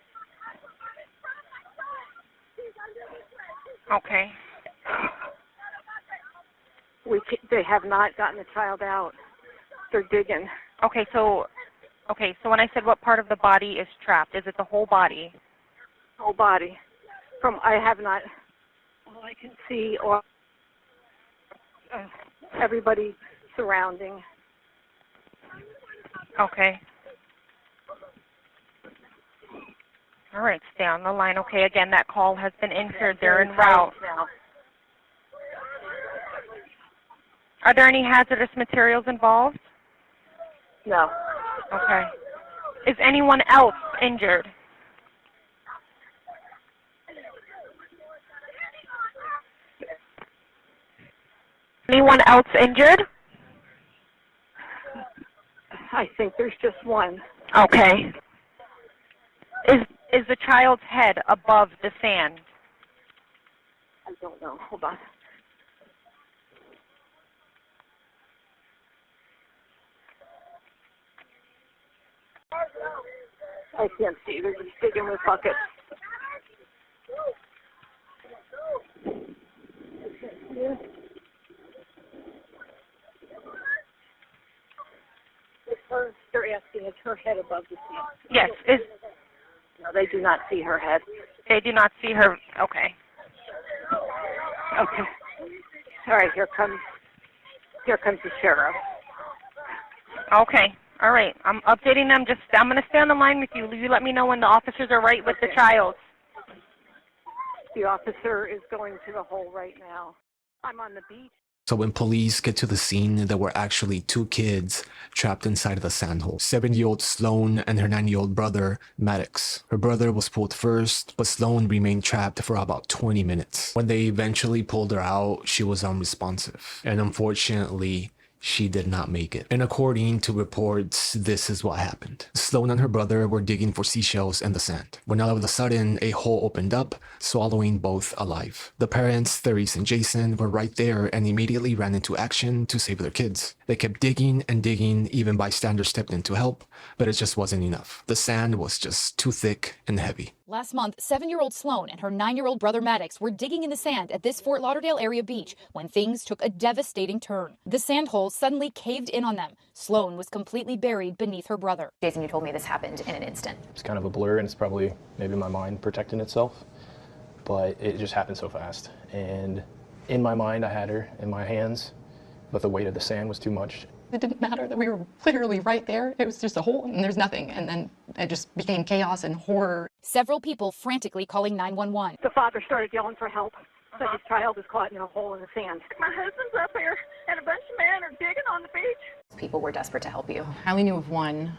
Okay. They have not gotten the child out. They're digging. Okay, so when I said what part of the body is trapped, is it the whole body? Whole body. I have not. All I can see or everybody surrounding. Okay. All right, stay on the line. Okay, again, that call has been entered. They're en route. Now. Are there any hazardous materials involved? No. Okay. Is anyone else injured? Anyone else injured? I think there's just one. Okay. Is the child's head above the sand? I don't know. Hold on. I can't see. They're just digging with buckets. They're asking, is her head above the sand? Yes. No, they do not see her head. They do not see her. Okay. Okay. All right, here comes the sheriff. Okay. All right. I'm updating them. I'm going to stay on the line with you. You let me know when the officers are right with the child. The officer is going to the hole right now. I'm on the beach. So when police get to the scene, there were actually 2 kids trapped inside of the sand hole. 7-year-old Sloan and her 9-year-old brother, Maddox. Her brother was pulled first, but Sloan remained trapped for about 20 minutes. When they eventually pulled her out, she was unresponsive. And unfortunately, she did not make it. And according to reports, this is what happened. Sloan and her brother were digging for seashells in the sand, when all of a sudden, a hole opened up, swallowing both alive. The parents, Reese and Jason, were right there and immediately ran into action to save their kids. They kept digging and digging, even bystanders stepped in to help, but it just wasn't enough. The sand was just too thick and heavy. Last month, 7-year-old Sloan and her 9-year-old brother Maddox were digging in the sand at this Fort Lauderdale area beach when things took a devastating turn. The sand hole suddenly caved in on them. Sloan was completely buried beneath her brother. Jason, you told me this happened in an instant. It's kind of a blur, and it's probably maybe my mind protecting itself, but it just happened so fast. And in my mind, I had her in my hands, but the weight of the sand was too much. It didn't matter that we were literally right there. It was just a hole and there's nothing. And then it just became chaos and horror. Several people frantically calling 911. The father started yelling for help. But his child is caught in a hole in the sand. My husband's up here, and a bunch of men are digging on the beach. People were desperate to help you. I only knew of one.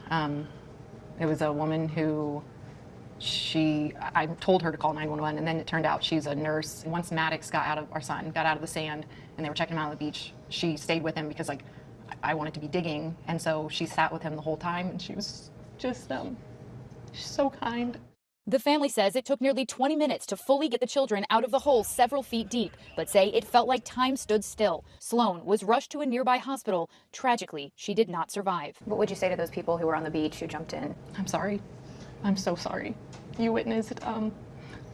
It was a woman who I told her to call 911, and then it turned out she's a nurse. Once Maddox our son got out of the sand, and they were checking him out on the beach, she stayed with him because, like, I wanted to be digging, and so she sat with him the whole time, and she was just so kind. The family says it took nearly 20 minutes to fully get the children out of the hole several feet deep, but say it felt like time stood still. Sloan was rushed to a nearby hospital. Tragically, she did not survive. What would you say to those people who were on the beach who jumped in? I'm sorry. I'm so sorry. You witnessed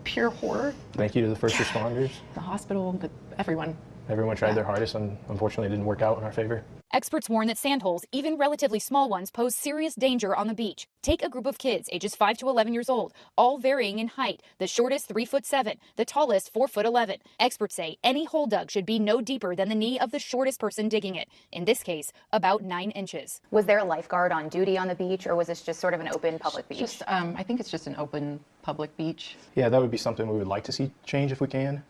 pure horror. Thank you to the first responders. The hospital, everyone. Everyone tried their hardest, and unfortunately it didn't work out in our favor. Experts warn that sandholes, even relatively small ones, pose serious danger on the beach. Take a group of kids ages 5 to 11 years old, all varying in height. The shortest 3'7", the tallest 4'11". Experts say any hole dug should be no deeper than the knee of the shortest person digging it. In this case, about 9 inches. Was there a lifeguard on duty on the beach, or was this just sort of an open public beach? I think it's just an open public beach. Yeah, that would be something we would like to see change if we can.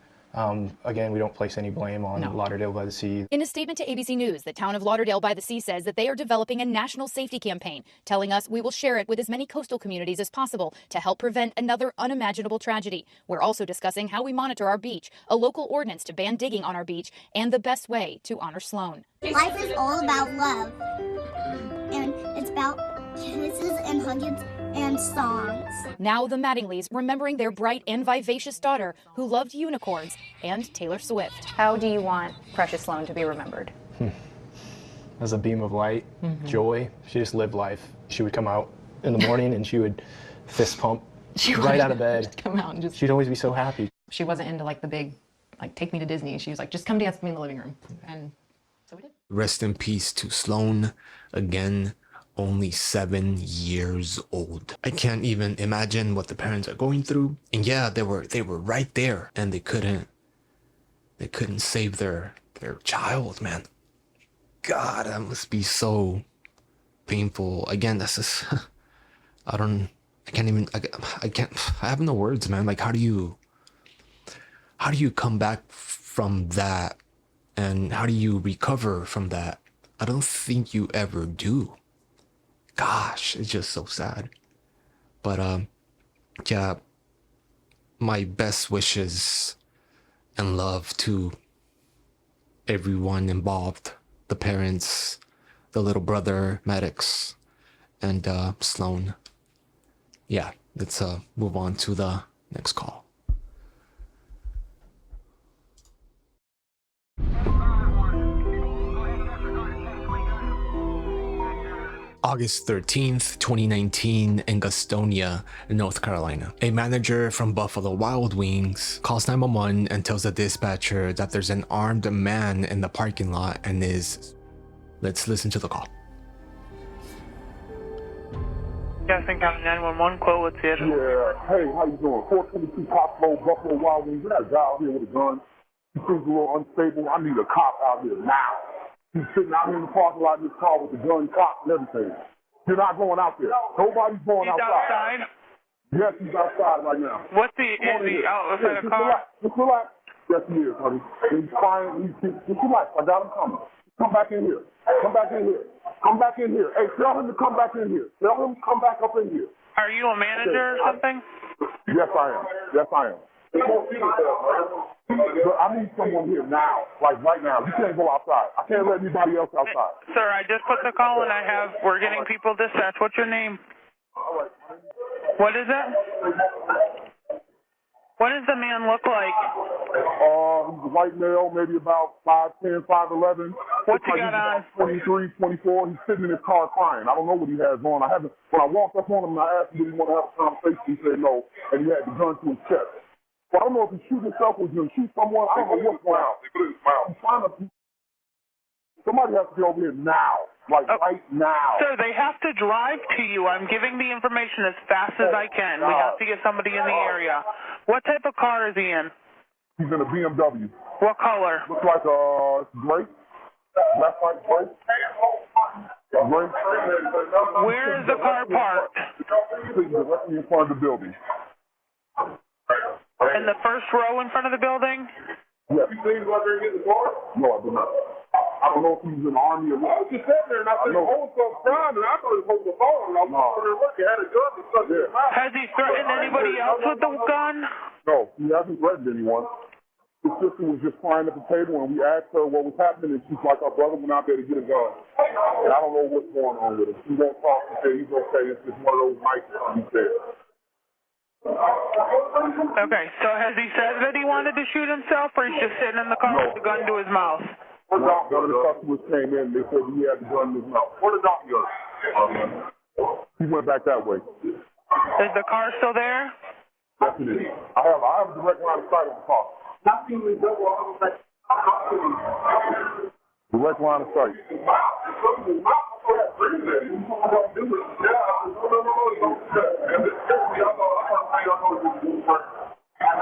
Again, we don't place any blame on Lauderdale by the Sea. In a statement to ABC News, the town of Lauderdale by the Sea says that they are developing a national safety campaign, telling us we will share it with as many coastal communities as possible to help prevent another unimaginable tragedy. We're also discussing how we monitor our beach, a local ordinance to ban digging on our beach, and the best way to honor Sloan. Life is all about love, and it's about kisses and hugs and songs. Now the Mattingleys remembering their bright and vivacious daughter who loved unicorns and Taylor Swift. How do you want Precious Sloan to be remembered? As a beam of light, joy. She just lived life. She would come out in the morning and she would fist pump right out of bed. Come out and just. She'd always be so happy. She wasn't into like the big, like take me to Disney. She was like, just come dance with me in the living room. And so we did. Rest in peace to Sloan. Again, only 7 years old. I can't even imagine what the parents are going through. And yeah, they were right there, and they couldn't save their child, man. God, that must be so painful. Again, that's just I have no words, man. Like, how do you come back from that, and how do you recover from that? I don't think you ever do. Gosh, it's just so sad. But yeah, my best wishes and love to everyone involved, the parents, the little brother, Maddox, and Sloan. Yeah, let's move on to the next call. August 13th, 2019, in Gastonia, North Carolina. A manager from Buffalo Wild Wings calls 911 and tells the dispatcher that there's an armed man in the parking lot and is... Let's listen to the call. Gaston County 911, quote, what's the address? Yeah, hey, how you doing? 422 Top Road, Buffalo Wild Wings. We got a guy out here with a gun. He seems a little unstable. I need a cop out here now. He's sitting out here in the parking lot in his car with the gun, cop, and everything. You're not going out there. Nobody's going outside. Yes, he's outside right now. Is he outside a car? Just relax. Yes, he is, honey. He's crying. Just relax. I got him coming. Come back in here. Come back in here. Come back in here. Hey, tell him to come back in here. Tell him to come back up in here. Are you a manager or something? Yes, I am. Yes, I am. But I need someone here now, like right now. You can't go outside. I can't let anybody else outside. Sir, I just put the call and we're getting people dispatched. What's your name? What is it? What does the man look like? He's a white male, maybe about 5'10", 5'11". What's he got on? 23, 24. He's sitting in his car crying. I don't know what he has on. When I walked up on him and I asked him, did he want to have a conversation? He said no, and he had the gun to his chest. So I don't know if he shoot himself or he's going to shoot someone. I don't know what's going on. Somebody has to get over here now, like right now. Sir, they have to drive to you. I'm giving the information as fast as I can. We have to get somebody in the area. What type of car is he in? He's in a BMW. What color? Looks like gray. Left, right, gray. Where is the car parked? Directly in front of the building. In the first row in front of the building? Yes. You seen him out there getting the car? No, I did not. I don't know if he was in the army or what. I was just sitting there and I said, hold some crime, and I thought he was holding the phone. And I was over there looking, had a gun and stuff. Yeah. Has he threatened anybody else with the gun? No, he hasn't threatened anyone. His sister was just crying at the table, and we asked her what was happening, and she's like, our brother went out there to get a gun. And I don't know what's going on with him. She won't talk. She said he's okay. It's just one of those nights, he said. Okay, so has he said that he wanted to shoot himself, or he's just sitting in the car with the gun to his mouth? One of the customers came in, they said he had the gun in his mouth. Where the doctor go? He went back that way. Is the car still there? Yes, it is. I have a direct line of sight on the car. Direct line of sight.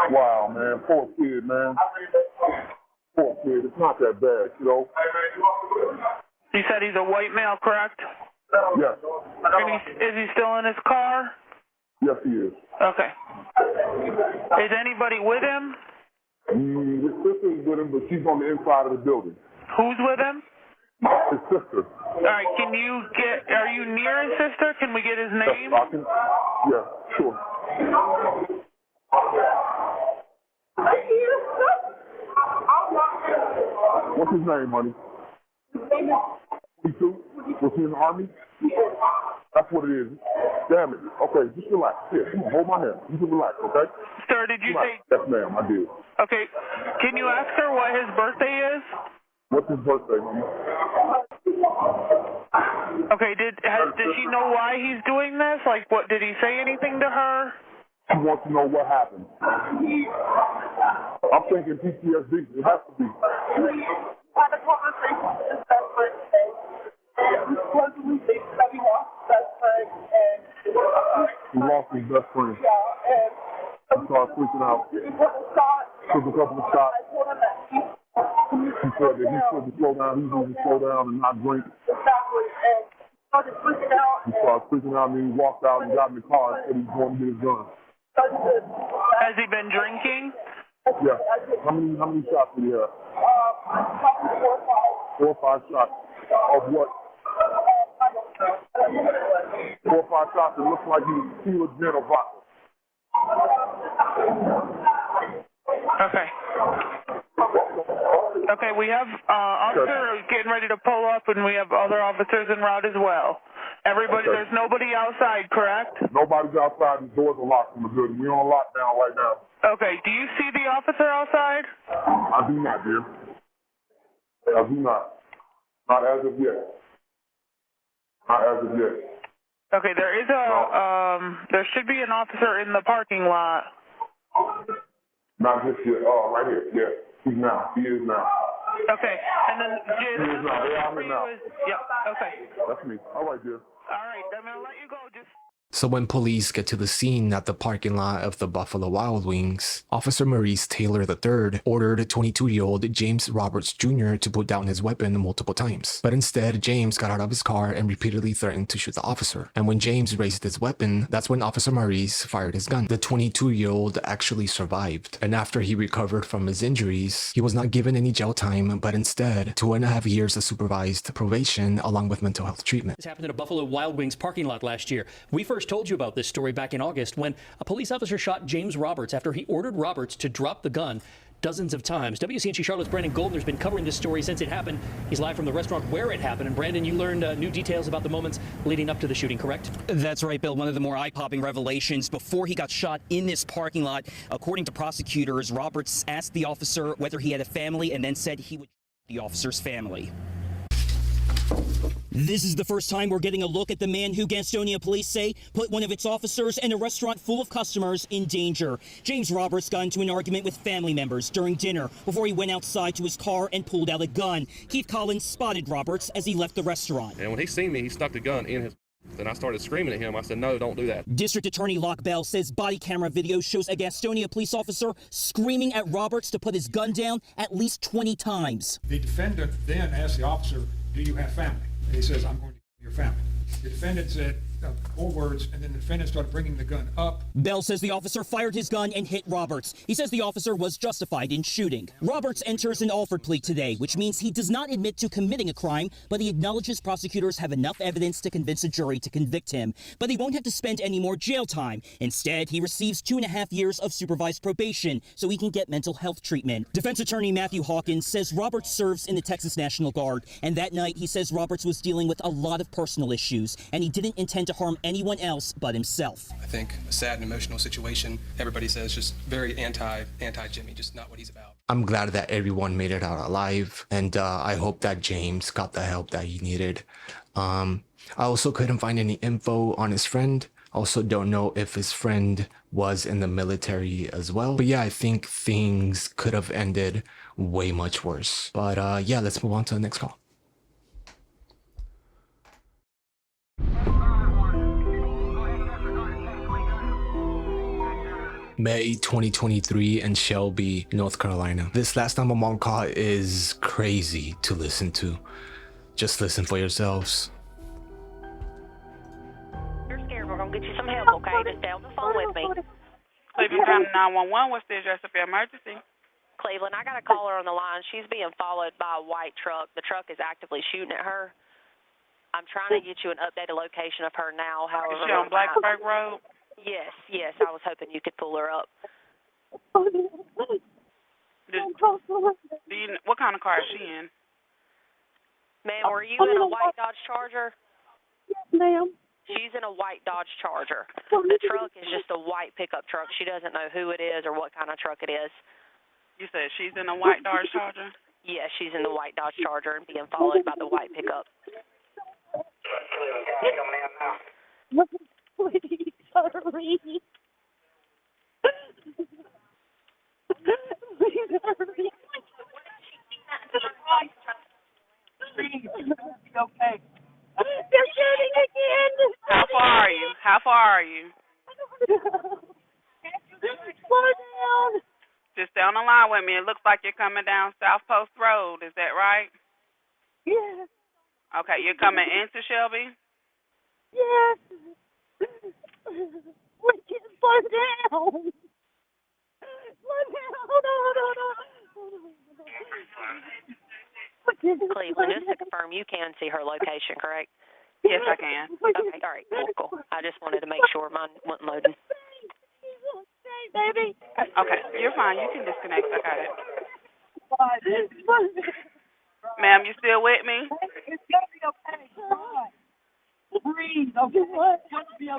Wow, man. Poor kid, man. Poor kid. It's not that bad, you know. You said he's a white male, correct? Yes. Is he still in his car? Yes, he is. Okay. Is anybody with him? His sister is with him, but she's on the inside of the building. Who's with him? His sister. All right, are you near his sister? Can we get his name? Yeah, sure. What's his name, honey? He too? Was he in the army? That's what it is. Damn it. Okay, just relax. Here, come on, hold my hand. You can relax, okay? Sir, did you say... Yes, ma'am, I did. Okay, can you ask her what his birthday is? What's his birthday, honey? Okay, did she know why he's doing this? Like, what, did he say anything to her? She wants to know what happened. I'm thinking PTSD. It has to be. He lost his best friend. He started freaking out. Took a couple of shots. He said that he should slow down. He needs to slow down and not drink. He started freaking out, and then he walked out and got in the car and said he was going to get his gun. Has he been drinking? Yeah. How many shots did he have? 4 or 5 shots. Of what? 4 or 5 shots. It looks like he was tequila, gin, or vodka. Okay. Okay, we have officer getting ready to pull up, and we have other officers en route as well. Everybody, there's nobody outside, correct? Nobody's outside. The doors are locked in the building. We're on lockdown right now. Okay, do you see the officer outside? I do not, dear. I do not. Not as of yet. Not as of yet. Okay, there is there should be an officer in the parking lot. Not just yet. Oh, right here. Yeah, he's now. He is now. Okay, and then he is now. They're out here now. Yeah. Okay. That's me. All right, dear. All right, I'm gonna let you go. Just. So when police get to the scene at the parking lot of the Buffalo Wild Wings, Officer Maurice Taylor III ordered 22-year-old James Roberts Jr. to put down his weapon multiple times. But instead, James got out of his car and repeatedly threatened to shoot the officer. And when James raised his weapon, that's when Officer Maurice fired his gun. The 22-year-old actually survived. And after he recovered from his injuries, he was not given any jail time, but instead 2.5 years of supervised probation along with mental health treatment. This happened in a Buffalo Wild Wings parking lot last year. We first told you about this story back in August when a police officer shot James Roberts after he ordered Roberts to drop the gun dozens of times. WCNC Charlotte's Brandon Goldner's been covering this story since it happened. He's live from the restaurant where it happened. And Brandon, you learned new details about the moments leading up to the shooting, correct? That's right, Bill. One of the more eye-popping revelations before he got shot in this parking lot. According to prosecutors, Roberts asked the officer whether he had a family and then said he would shoot the officer's family. This is the first time we're getting a look at the man who Gastonia police say put one of its officers and a restaurant full of customers in danger. James Roberts got into an argument with family members during dinner before he went outside to his car and pulled out a gun. Keith Collins spotted Roberts as he left the restaurant. And when he seen me, he stuck the gun in his... Then I started screaming at him. I said, no, don't do that. District Attorney Locke Bell says body camera video shows a Gastonia police officer screaming at Roberts to put his gun down at least 20 times. The defendant then asked the officer, do you have family? And he says, I'm going to kill your found it. The defendant said 4 words, and then the defendant started bringing the gun up. Bell says the officer fired his gun and hit Roberts. He says the officer was justified in shooting. Roberts enters an Alford plea today, which means he does not admit to committing a crime, but he acknowledges prosecutors have enough evidence to convince a jury to convict him. But he won't have to spend any more jail time. Instead, he receives 2.5 years of supervised probation so he can get mental health treatment. Defense attorney Matthew Hawkins says Roberts serves in the Texas National Guard, and that night he says Roberts was dealing with a lot of personal issues, and he didn't intend to harm anyone else but himself. I think a sad and emotional situation. Everybody says just very anti-Jimmy, just not what he's about. I'm glad that everyone made it out alive, and I hope that James got the help that he needed. I also couldn't find any info on his friend. Also don't know if his friend was in the military as well. But yeah, I think things could have ended way much worse. But yeah, let's move on to the next call. May 2023 in Shelby, North Carolina. This last time I'm on call is crazy to listen to. Just listen for yourselves. You're scared. We're going to get you some help, okay? Just stay on the phone with me. Cleveland County 911, what's the address of your emergency? Cleveland, I got a caller on the line. She's being followed by a white truck. The truck is actively shooting at her. I'm trying to get you an updated location of her now. However, Is she on Blacksburg Road? Yes. I was hoping you could pull her up. What kind of car is she in? Ma'am, were you in a white Dodge Charger? Yes, ma'am. She's in a white Dodge Charger. The truck is just a white pickup truck. She doesn't know who it is or what kind of truck it is. You said she's in a white Dodge Charger? Yes, she's in the white Dodge Charger and being followed by the white pickup. Please, hurry. Please hurry. Okay. They're shooting again. How far are you? Slow down. Just stay on the line with me. It looks like you're coming down South Post Road. Is that right? Yes. Okay, you're coming into Shelby? Yes. We can't slow down. Slow down. Cleveland, just to confirm, you can see her location, correct? Yes, I can. Okay, all right, cool. I just wanted to make sure mine wasn't loading. Baby. Okay, you're fine. You can disconnect. I got it. Ma'am, you still with me? It's gonna be okay. Breathe. Okay.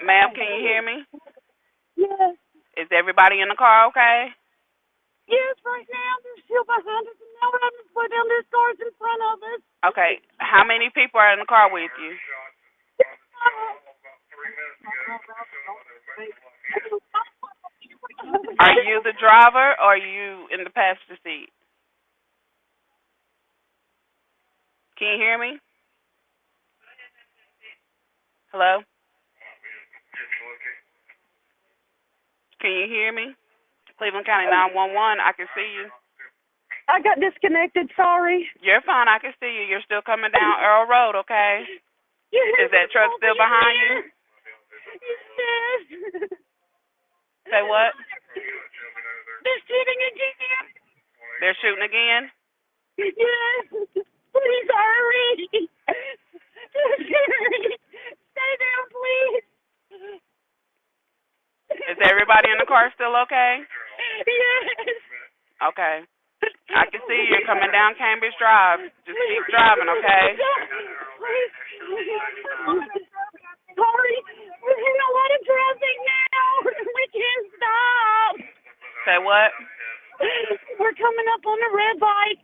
Ma'am, can you hear me? Yes. Is everybody in the car okay? Yes, right now they're still behind us, and now we're having to slow down. There's cars in front of us. Okay, how many people are in the car with you? Are you the driver or are you in the passenger seat? Can you hear me? Hello? Can you hear me? Cleveland County 911, I can see you. I got disconnected, sorry. You're fine, I can see you. You're still coming down Earl Road, okay? Yes. Is that truck still behind you? Yes. Say what? They're shooting again. They're shooting again? Yes. Please hurry. Stay down, please. Is everybody in the car still okay? Yes. Okay. I can see you're coming down Cambridge Drive. Just keep driving, okay? Sorry. We're in a lot of traffic now. We can't stop. Say what? We're coming up on the red light,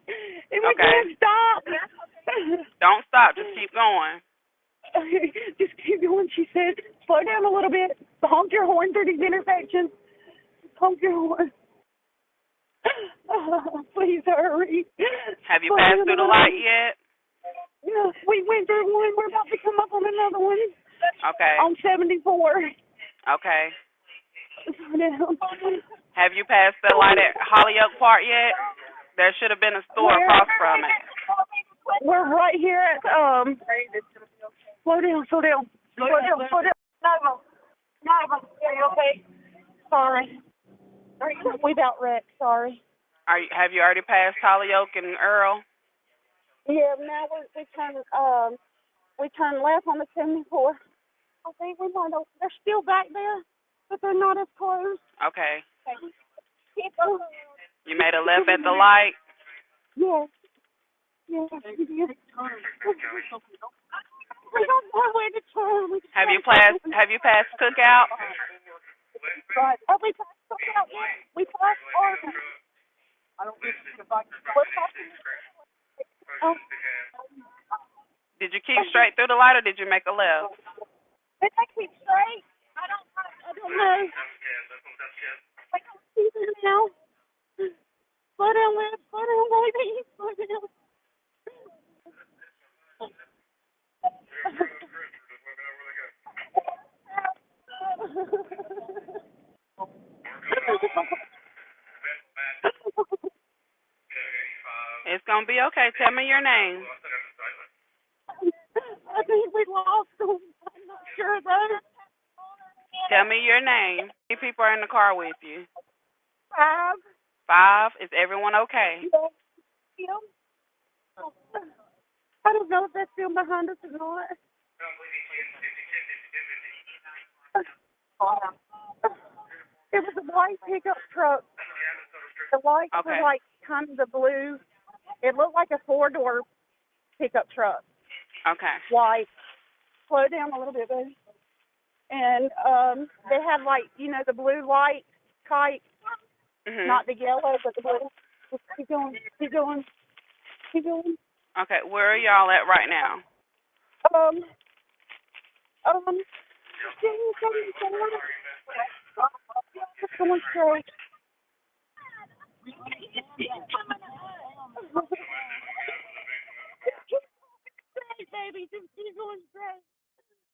and we can't stop. Don't stop. Just keep going. Just keep going, she said. Slow down a little bit. Honk your horn through these intersections. Honk your horn. Please hurry. Have you passed through the light yet? Yeah, we went through one. We're about to come up on another one. Okay. On 74. Okay. Slow down. Have you passed the light at Hollyoak Park yet? There should have been a store across from it. We're right here at, slow Slow down. Slow down. Nova. Are you okay? Sorry. We about wrecked. Sorry. Have you already passed Hollyoak and Earl? Yeah, now we turn left on the 74. I think we might have, they're still back there, but they're not as close. Okay. You made a left at the light? Yes. Yes. We don't know where to turn. Have you passed Cookout? Right. Oh, we passed Cookout, yeah. We passed Oregon. I don't think if I Did you keep straight through the light or did you make a left? Did I keep straight? I don't know. I can't see them now. Slow down, Liv. Slow down, baby. Slow down. It's gonna be okay. Tell me your name. I think we lost them. I'm not sure though. Tell me your name. How many people are in the car with you? 5. 5? Is everyone okay? Yeah. I don't know if they're still behind us or not. It was a white pickup truck. The lights were like kind of the blue. It looked like a 4-door pickup truck. Okay. White. Slow down a little bit, baby. And they had like, the blue light type. Mm-hmm. Not the yellow, but the blue. Just keep going. Keep going. Keep going. Okay, where are y'all at right now? Just going straight. Baby, just keep going straight.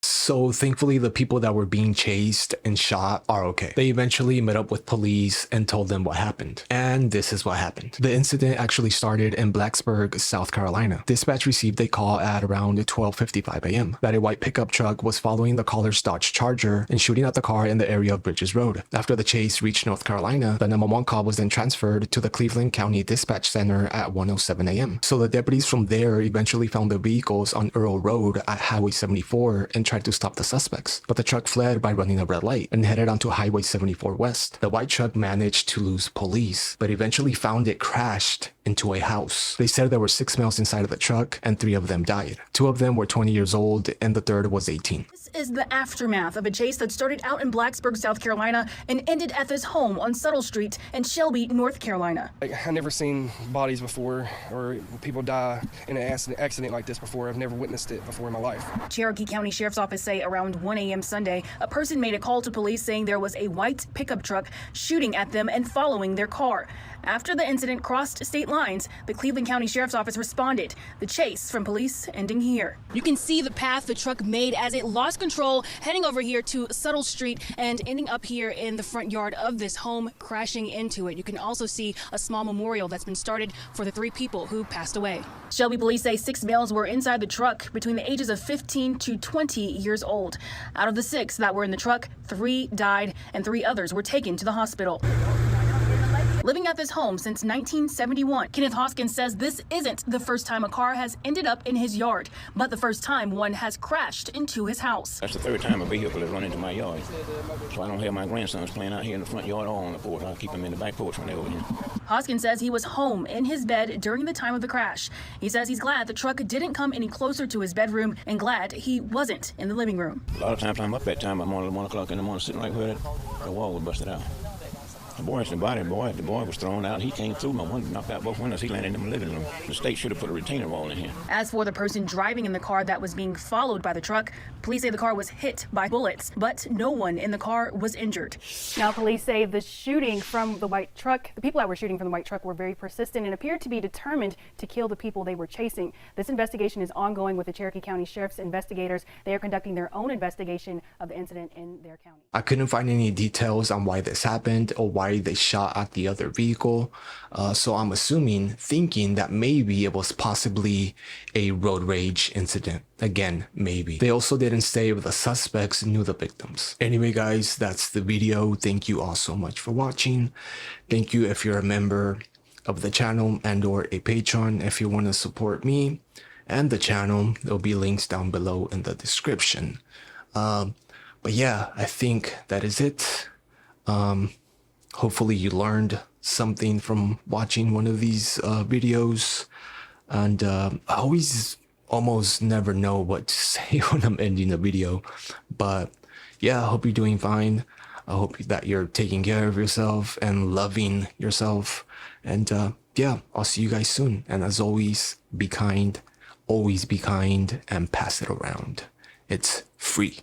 So thankfully, the people that were being chased and shot are okay. They eventually met up with police and told them what happened. And this is what happened. The incident actually started in Blacksburg, South Carolina. Dispatch received a call at around 12:55 a.m. that a white pickup truck was following the caller's Dodge Charger and shooting at the car in the area of Bridges Road. After the chase reached North Carolina, the 911 call was then transferred to the Cleveland County Dispatch Center at 1:07 a.m. So the deputies from there eventually found the vehicles on Earl Road at Highway 74 and tried to stop the suspects, but the truck fled by running a red light and headed onto Highway 74 West. The white truck managed to lose police, but eventually found it crashed into a house. They said there were 6 males inside of the truck and 3 of them died. 2 of them were 20 years old and the third was 18. This is the aftermath of a chase that started out in Blacksburg, South Carolina and ended at this home on Subtle Street in Shelby, North Carolina. I've never seen bodies before or people die in an accident like this before. I've never witnessed it before in my life. Cherokee County Sheriff's Office say around 1 a.m. Sunday, a person made a call to police saying there was a white pickup truck shooting at them and following their car. After the incident crossed state lines, the Cleveland County Sheriff's Office responded. The chase from police ending here. You can see the path the truck made as it lost control, heading over here to Subtle Street and ending up here in the front yard of this home, crashing into it. You can also see a small memorial that's been started for the 3 people who passed away. Shelby police say 6 males were inside the truck between the ages of 15 to 20 years old. Out of the 6 that were in the truck, 3 died and 3 others were taken to the hospital. Living at this home since 1971, Kenneth Hoskins says this isn't the first time a car has ended up in his yard, but the first time one has crashed into his house. That's the 3rd time a vehicle has run into my yard. So I don't have my grandsons playing out here in the front yard or on the porch. I keep them in the back porch when they're over here. Hoskins says he was home in his bed during the time of the crash. He says he's glad the truck didn't come any closer to his bedroom and glad he wasn't in the living room. A lot of times I'm up that time. I'm on 1 o'clock in the morning sitting right where the wall was busted out. The boy hit the body. The boy was thrown out. He came through my window, knocked out both windows. He landed in the living room. The state should have put a retaining wall in here. As for the person driving in the car that was being followed by the truck, police say the car was hit by bullets, but no one in the car was injured. Now, police say the shooting from the white truck, the people that were shooting from the white truck were very persistent and appeared to be determined to kill the people they were chasing. This investigation is ongoing with the Cherokee County Sheriff's investigators. They are conducting their own investigation of the incident in their county. I couldn't find any details on why this happened or why why they shot at the other vehicle. So I'm thinking that maybe it was possibly a road rage incident. Again, maybe. They also didn't say if the suspects knew the victims. Anyway, guys, that's the video. Thank you all so much for watching. Thank you if you're a member of the channel and or a patron. If you want to support me and the channel, there'll be links down below in the description. But yeah, I think that is it. Hopefully you learned something from watching one of these videos. And I almost never know what to say when I'm ending a video. But yeah, I hope you're doing fine. I hope that you're taking care of yourself and loving yourself. And yeah, I'll see you guys soon. And as always, be kind, always be kind, and pass it around. It's free.